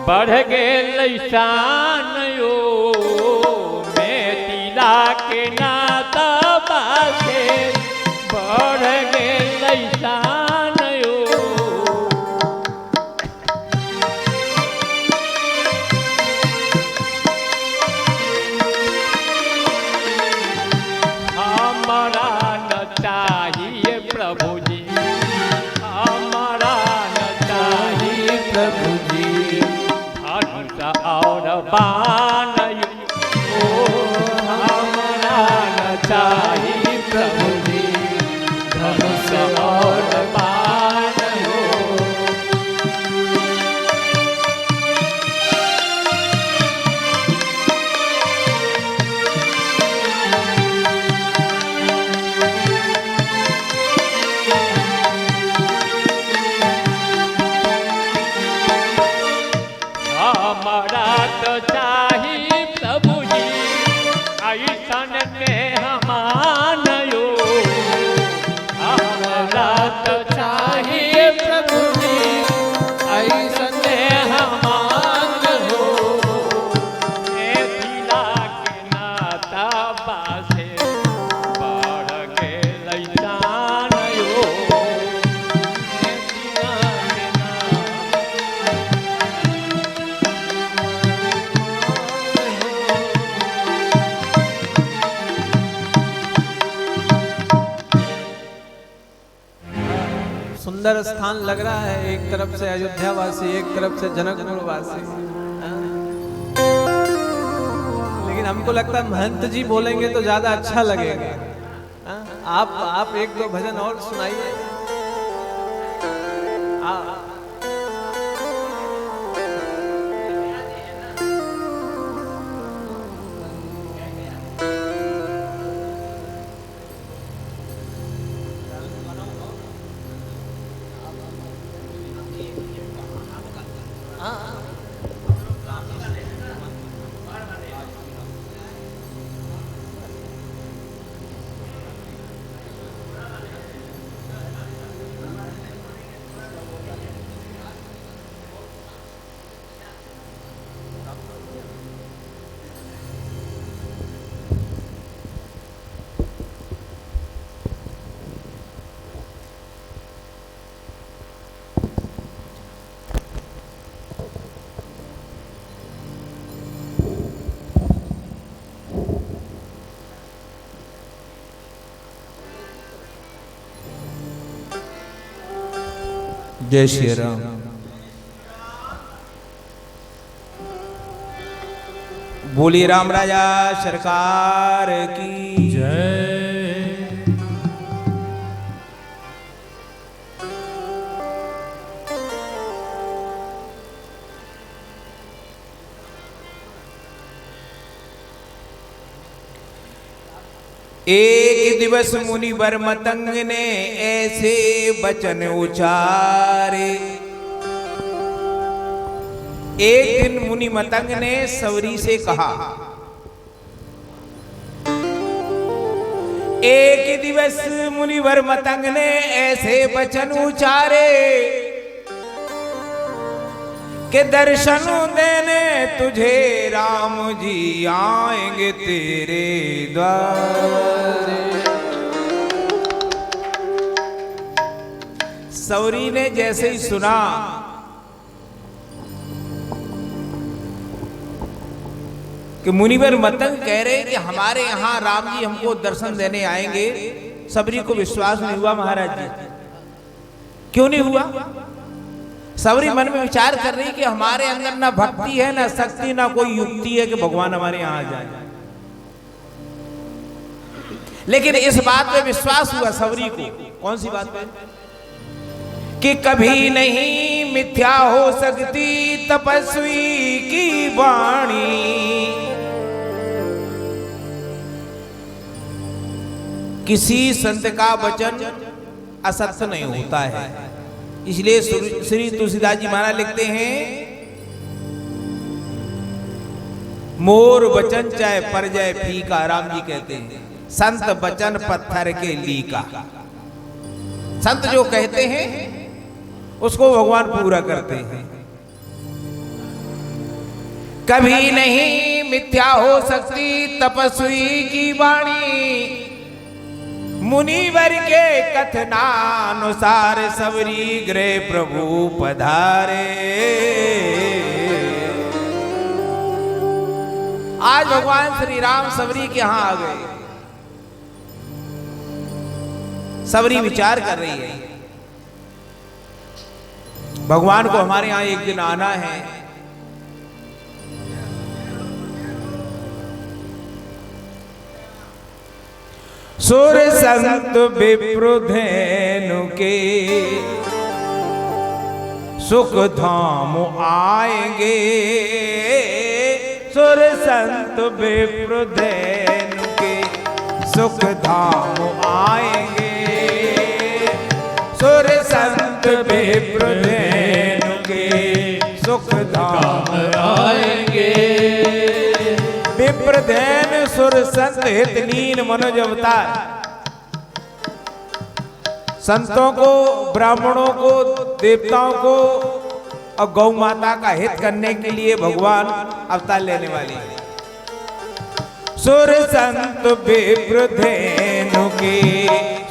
बढ़ गए शान यो, मिथिला के नात बासे बढ़ गए शान यो। हमारा न चाहिए प्रभु जी, हमारा न चाहिए प्रभु जी धनुष और बाण यो। हमारा न चाहिए प्रभु जी धनुष और बाण यो। हमारा तो चाहिए प्रभु जी ऐसन के हमान यो। हमारा तो चाहिए प्रभु जी ऐसन के हमान हो। मिथिला के नाता बासे बढ़ गए शान यो। मिथिला के नाता सुंदर स्थान लग रहा है, एक तरफ से अयोध्या वासी, एक तरफ से जनकपुर वासी। लेकिन हमको लगता है महंत जी बोलेंगे तो ज्यादा अच्छा लगेगा। आप एक दो भजन और सुनाइए। जय श्री राम। बोली राम राजा सरकार की जय। एक दिवस मुनिवर मतंग ने ऐसे वचन उचारे। एक दिन मुनि मतंग ने सवरी से कहा, एक दिवस मुनिवर मतंग ने ऐसे वचन उचारे के दर्शन देने तुझे राम जी आएंगे तेरे द्वार। सौरी ने जैसे ही सुना कि मुनिवर मतंग कह रहे कि हमारे यहाँ राम जी हमको दर्शन देने आएंगे, सबरी को विश्वास नहीं हुआ। महाराज जी क्यों नहीं हुआ? सबरी मन में विचार कर रही कि हमारे अंदर ना भक्ति है, ना शक्ति, ना कोई युक्ति है कि भगवान हमारे यहाँ आ जाए। लेकिन इस बात पे विश्वास हुआ सबरी को। कौन सी बात पे? कि कभी नहीं मिथ्या हो सकती तपस्वी की वाणी। किसी संत का वचन असत्य नहीं होता है। इसलिए श्री तुलसीदास जी महाराज लिखते हैं, मोर वचन चाहे पर जाए फीका। राम जी कहते हैं संत वचन पत्थर के लीका। संत जो कहते हैं उसको भगवान पूरा करते हैं। कभी नहीं मिथ्या हो सकती तपस्वी की वाणी। मुनिवर के कथनानुसार सबरी गृह प्रभु पधारे। आज भगवान श्री राम सबरी के यहां आ गए। सबरी विचार कर रही है, भगवान को हमारे यहां एक दिन आना है। सुर संत विप्रुधेनु के सुख धाम आएंगे। सुर संत विप्रुधेनु के सुख धाम आएंगे। सुर संत विप्रुधेनु के सुख धाम आएंगे। विप्रधेन सुर संत हित लीन मनोज अवतार। संतों को, ब्राह्मणों को, देवताओं को और गौ माता का हित करने के लिए भगवान अवतार लेने वाले हैं। सुर संत विप्रधेनु के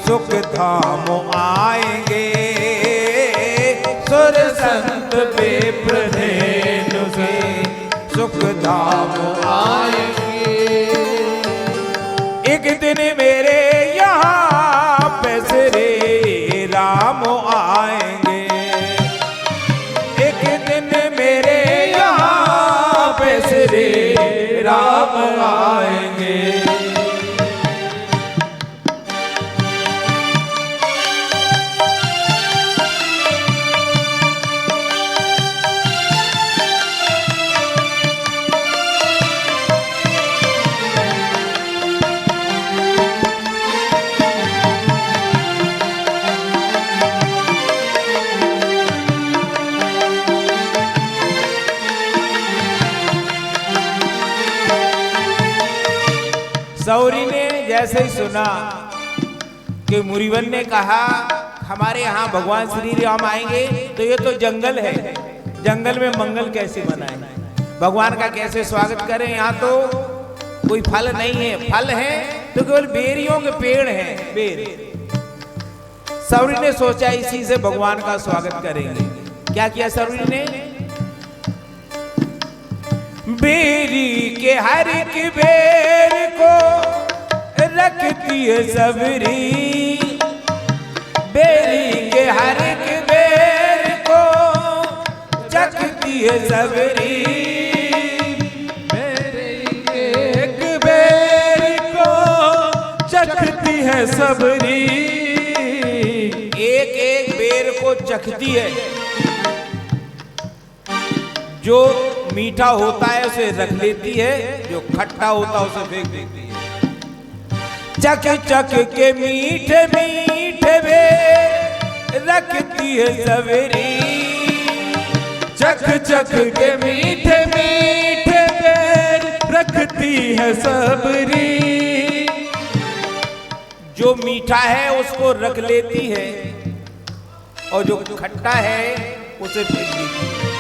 सुख धाम आएंगे। सुर संत विप्रधेनु के सुख धाम आएंगे। एक दिन मेरे यहाँ पे श्री राम आएंगे। एक दिन मेरे यहाँ पे श्री राम आएंगे। सौरी ने जैसे ही सुना कि मुरीवन ने कहा हमारे यहाँ भगवान श्री राम आएंगे, तो ये तो जंगल है, जंगल में मंगल कैसे मनाएं, भगवान का कैसे स्वागत करें। यहाँ तो कोई फल नहीं है, फल है तो केवल बेरियों के पेड़ हैं, बेर। सौरी ने सोचा इसी से भगवान का स्वागत करेंगे। क्या किया सौरी ने? बेरी के हर एक बेर को रखती है सबरी। बेरी के हर एक बेर को चखती है सबरी। बेरी के एक बेर को चखती है सबरी। एक एक बेर को चखती है। जो मीठा होता है उसे रख लेती है, जो खट्टा होता है उसे फेंक देती है। चख चख के मीठे मीठे बेर रखती है सबरी। चख चख के मीठे मीठे बेर रखती है सबरी। जो मीठा है उसको रख लेती है और जो खट्टा है उसे फेंक देती है।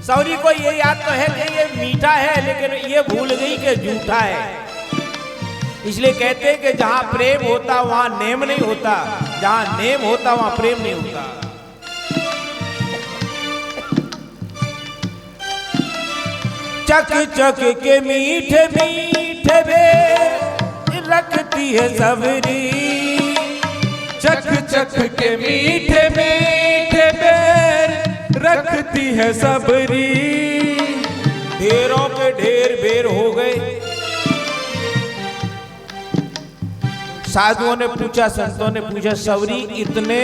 सौरी को ये याद तो है कि ये मीठा है, लेकिन ये भूल गई कि झूठा है। इसलिए कहते हैं कि जहां प्रेम होता वहां नेम नहीं होता, जहां नेम होता वहां प्रेम नहीं होता। चख चख के मीठे मीठे बेर रखती है सबरी। चख चख के मीठे मीठे बेर रखती है सबरी। ढेरों के ढेर बेर हो गए। साधुओं ने पूछा, संतों ने पूछा, सौरी इतने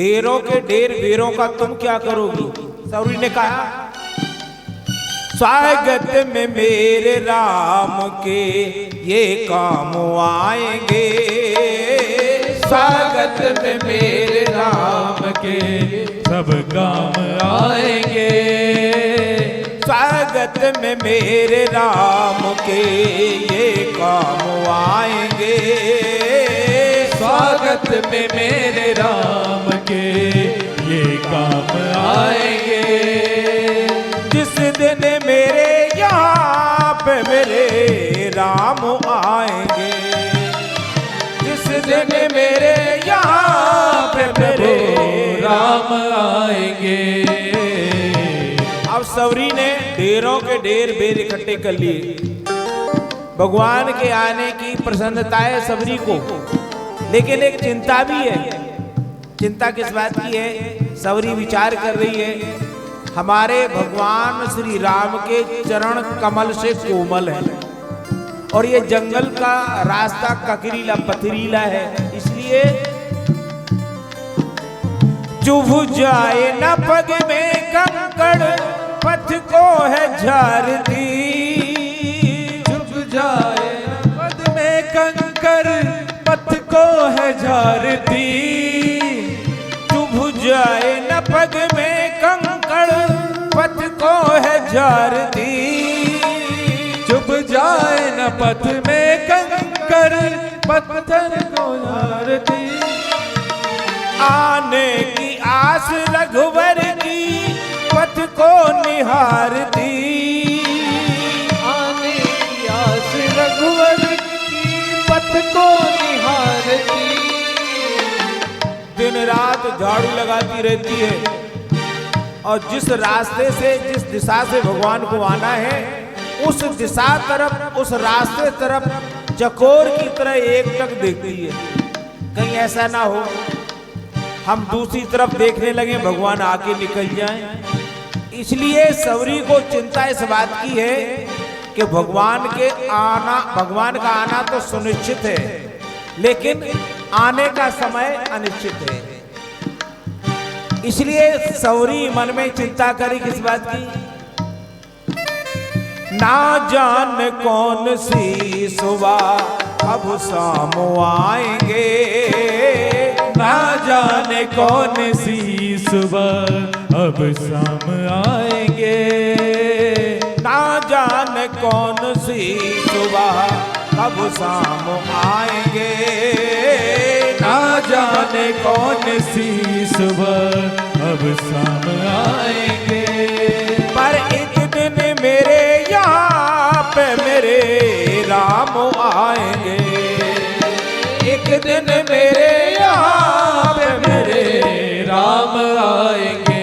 डेरों के डेर वीरों का तुम क्या करोगी? सौरी ने कहा स्वागत में मेरे राम के ये काम आएंगे, स्वागत में मेरे राम के सब काम आएंगे, स्वागत में मेरे राम के ये काम आएंगे, स्वागत में मेरे राम के ये काम आएंगे। जिस दिन मेरे यहाँ पे मेरे राम आएंगे, जिस दिन मेरे यहाँ पे मेरे राम आएंगे। अब सवरी ने ढेरों के ढेर बेर इकट्ठे कर लिए। भगवान के आने की प्रसन्नता है सबरी को, लेकिन एक चिंता भी है। चिंता किस बात की है? सवरी विचार कर रही है हमारे भगवान श्री राम के चरण कमल से कोमल है और ये जंगल का रास्ता ककरीला पथरीला है, इसलिए चुभ जाए न पग में कंकड़ पथ को है झारती, चुभ जाए पद में कंकर पथ को है झारती, चुभ जाए न पग में कंकड़ पथ को है झारती, चुभ जाए न पथ में कंकर पत्थर को झारती। आने की आस रघुवर की पथ को निहारती, आने की आस रघुवर की पथ को निहारती, दिन रात झाड़ू लगाती रहती है और जिस रास्ते से जिस दिशा से भगवान को आना है उस दिशा तरफ उस रास्ते तरफ चकोर की तरह एकटक देखती है, कहीं ऐसा ना हो हम दूसरी तरफ देखने लगे भगवान आके निकल जाएं। इसलिए सवरी को चिंता इस बात की है कि भगवान का आना तो सुनिश्चित है, लेकिन आने का समय अनिश्चित है। इसलिए सवरी मन में चिंता करी किस बात की? ना जान कौन सी सुबह अब शाम आएंगे, ना जाने कौन सी सुबह अब शाम आएंगे, ना जाने कौन सी सुबह अब शाम आएंगे, ना जाने कौन सी सुबह अब शाम आएंगे। पर एक दिन मेरे यहाँ पे मेरे राम आएंगे, एक दिन मेरे यहाँ पे मेरे राम आएंगे,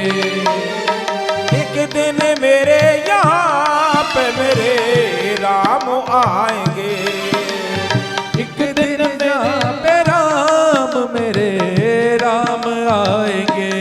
एक दिन मेरे यहाँ पे मेरे राम आएंगे, एक दिन यहाँ पे राम मेरे राम आएंगे।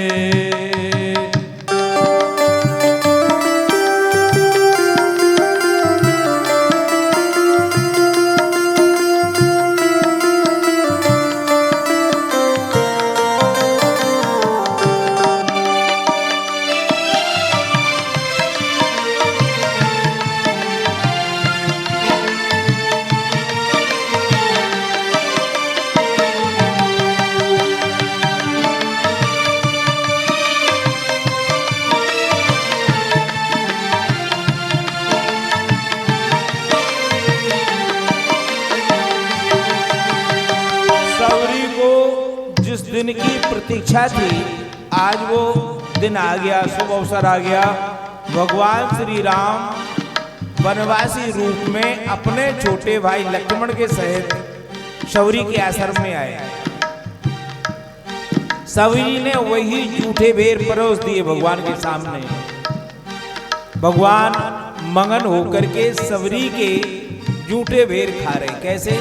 दिन की प्रतीक्षा थी, आज वो दिन आ गया, शुभ अवसर आ गया। भगवान श्री राम वनवासी रूप में अपने छोटे भाई लक्ष्मण के सहित शौरी के आश्रम में आए। शौरी ने वही झूठे बेर परोस दिए भगवान के सामने। भगवान मगन होकर के शौरी के झूठे बेर खा रहे। कैसे?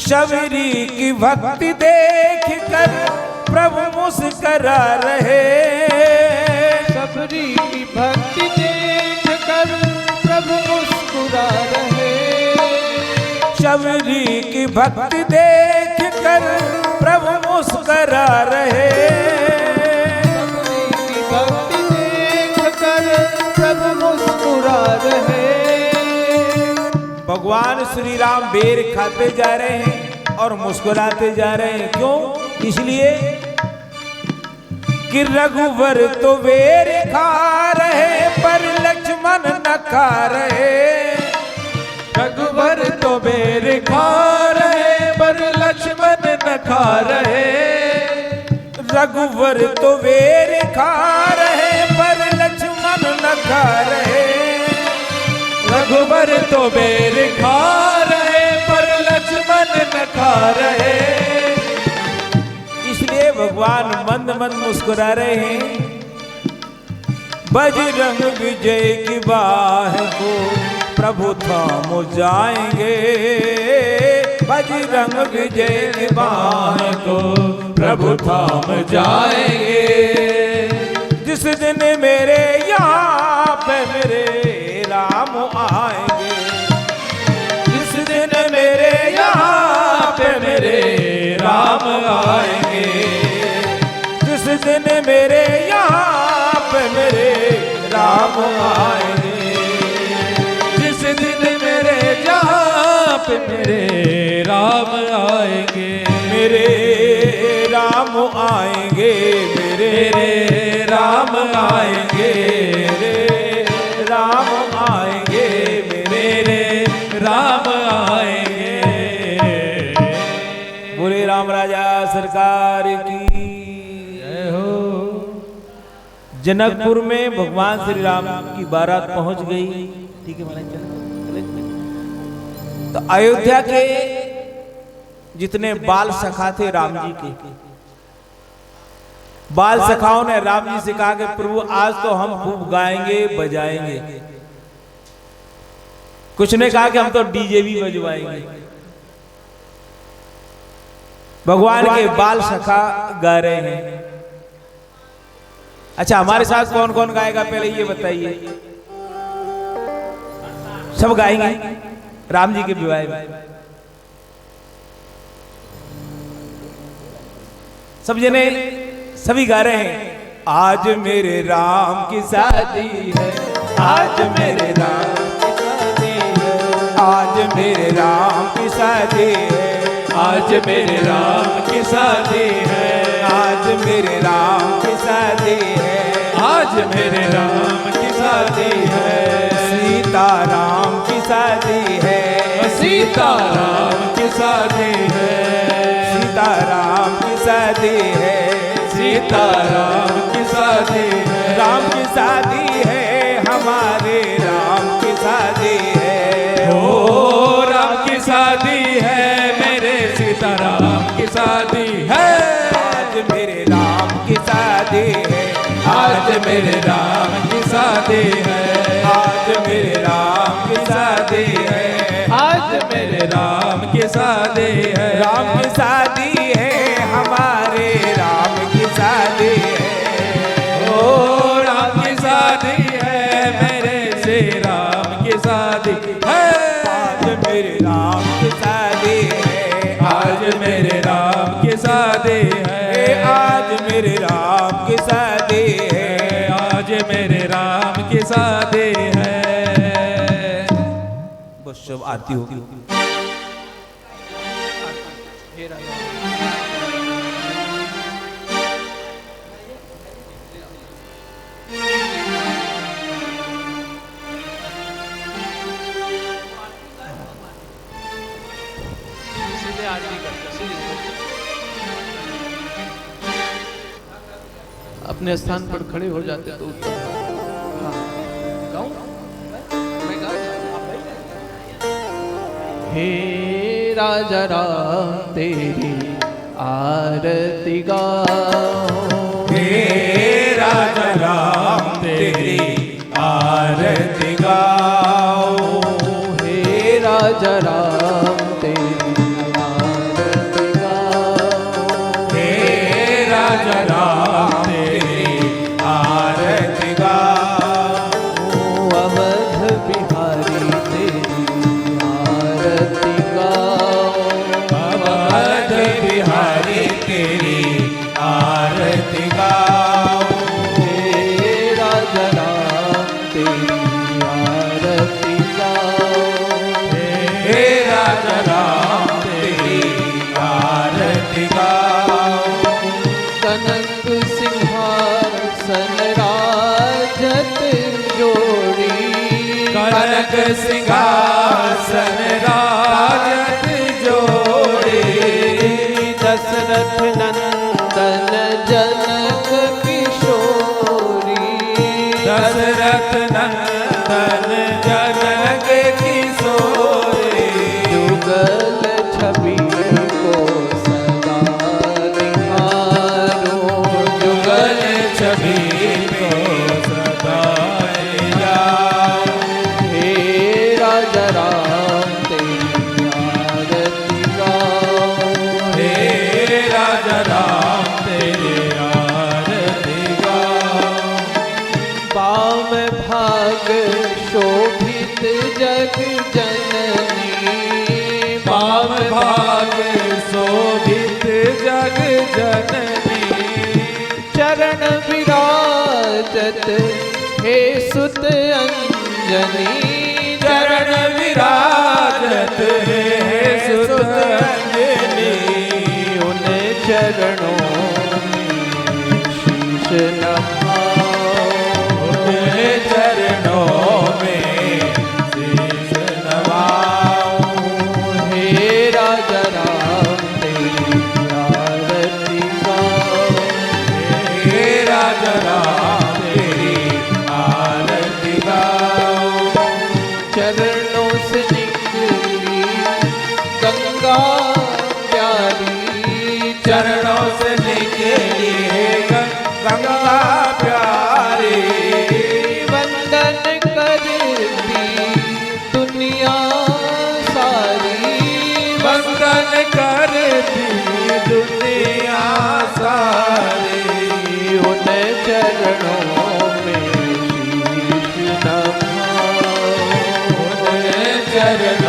शबरी की भक्ति देख कर प्रभु मुस्करा रहे, शबरी की भक्ति देख कर प्रभु मुस्कुरा रहे, शबरी की भक्ति देख कर प्रभु मुस्करा रहे। की भक्ति देख कर सब मुस्कुरा रहे। भगवान श्री राम बेर खाते जा रहे हैं और मुस्कुराते जा रहे हैं। क्यों? इसलिए कि रघुवर तो बेर खा रहे पर लक्ष्मण न खा रहे। रघुवर तो बेर खा रहे पर लक्ष्मण न खा रहे। रघुवर तो बेर खा रहे पर लक्ष्मण न खा रहे। रघुवर तो बेर खा रहे पर लक्ष्मण न खा रहे। इसलिए भगवान मंद मंद मुस्कुरा रहे हैं। बजरंग विजय की बाह को प्रभु थाम जाएंगे। बजरंग विजय की बाह को प्रभु थाम जाएंगे। जिस दिन मेरे यहाँ पे मेरे राम आएंगे। जिस दिन मेरे यहाँ पे मेरे राम आएंगे। जिस दिन मेरे यहाँ पे मेरे राम आएंगे। जिस दिन मेरे जहाँ पे मेरे राम आएंगे। मेरे राम आएंगे। मेरे राम आएंगे। मेरे राम आएंगे। मेरे राम आएंगे। बोले राम राजा सरकार की जय हो। जनकपुर में भगवान श्री राम की बारात पहुंच गई। ठीक है महाराज, तो अयोध्या के जितने बाल सखा थे राम जी के, बाल सखाओं ने राम जी से कहा कि प्रभु आज तो हम खूब गाएंगे बजाएंगे। कुछ ने कहा कि हम तो डीजे भी बजवाएंगे। भगवान के बाल सखा गा रहे हैं। अच्छा, हमारे साथ कौन कौन गाएगा पहले ये बताइए। सब गाएंगे राम जी के विवाह में। सब जने सभी गा रहे हैं। आज मेरे राम की शादी है। आज मेरे राम की शादी है। आज मेरे राम की शादी है। आज मेरे राम की शादी है। आज मेरे राम की शादी है। आज मेरे राम की शादी है। सीता राम की शादी है। सीता राम की शादी है। सीता राम की शादी है। सीता राम की शादी है। राम की शादी है। हमारे राम की शादी है। ओ राम की शादी है। मेरे सीता राम की शादी है। आज मेरे राम की शादी है। आज मेरे राम की शादी है। आज मेरे राम की शादी है। आज मेरे राम की शादी है। राम की शादी है। हमारे राम की शादी है। ओ राम की शादी है। मेरे श्री राम की शादी है। आज मेरे राम की शादी है। आज मेरे राम की शादी है। आज मेरे राम की शादी है। आज मेरे राम की शादी है। बस सब आरती होगी। सीधे आरती करते सीधे। अपने स्थान पर खड़े हो जाते तो उत्तम। हाँ, गाऊं? मैं गा हे राजा राम तेरी आरती गाओ। हे राजा राम तेरी आरती गाओ। हे राजा राम तेरी आरती गाओ। हे राजा राम तेरी आरती गाओ। अवध बिहारी तेरी आरती गाओ। अवध बिहारी तेरी दशरथ नंदन जनक किशोरी दशरथ नंदन जनक किशोरी युगल छवि को सदा निहारो युगल छवि को सदा निहारो। हे राजा राम तेरी आरती गाओ हे राजा राम तेरे आरती गाओ। वाम भाग शोभित जग जननी वाम भाग शोभित जग जननी चरण विराजत हे सुत अंजनी चरण विराजत है सुत अंजनी। उन चरणों में शीश नभाओ उनके चरणों में शीश नवाऊं। हे राजा राम तेरी आरती गाओ हे राजा राम तेरी आरती गाओ। चरणों से निकली गंगा प्यारी चरणों से निकली है गंगा प्यारी वंदन करती दुनिया सारी वंदन करती दुनिया सारी। उन चरणों में शीश नभाओ उनके चरण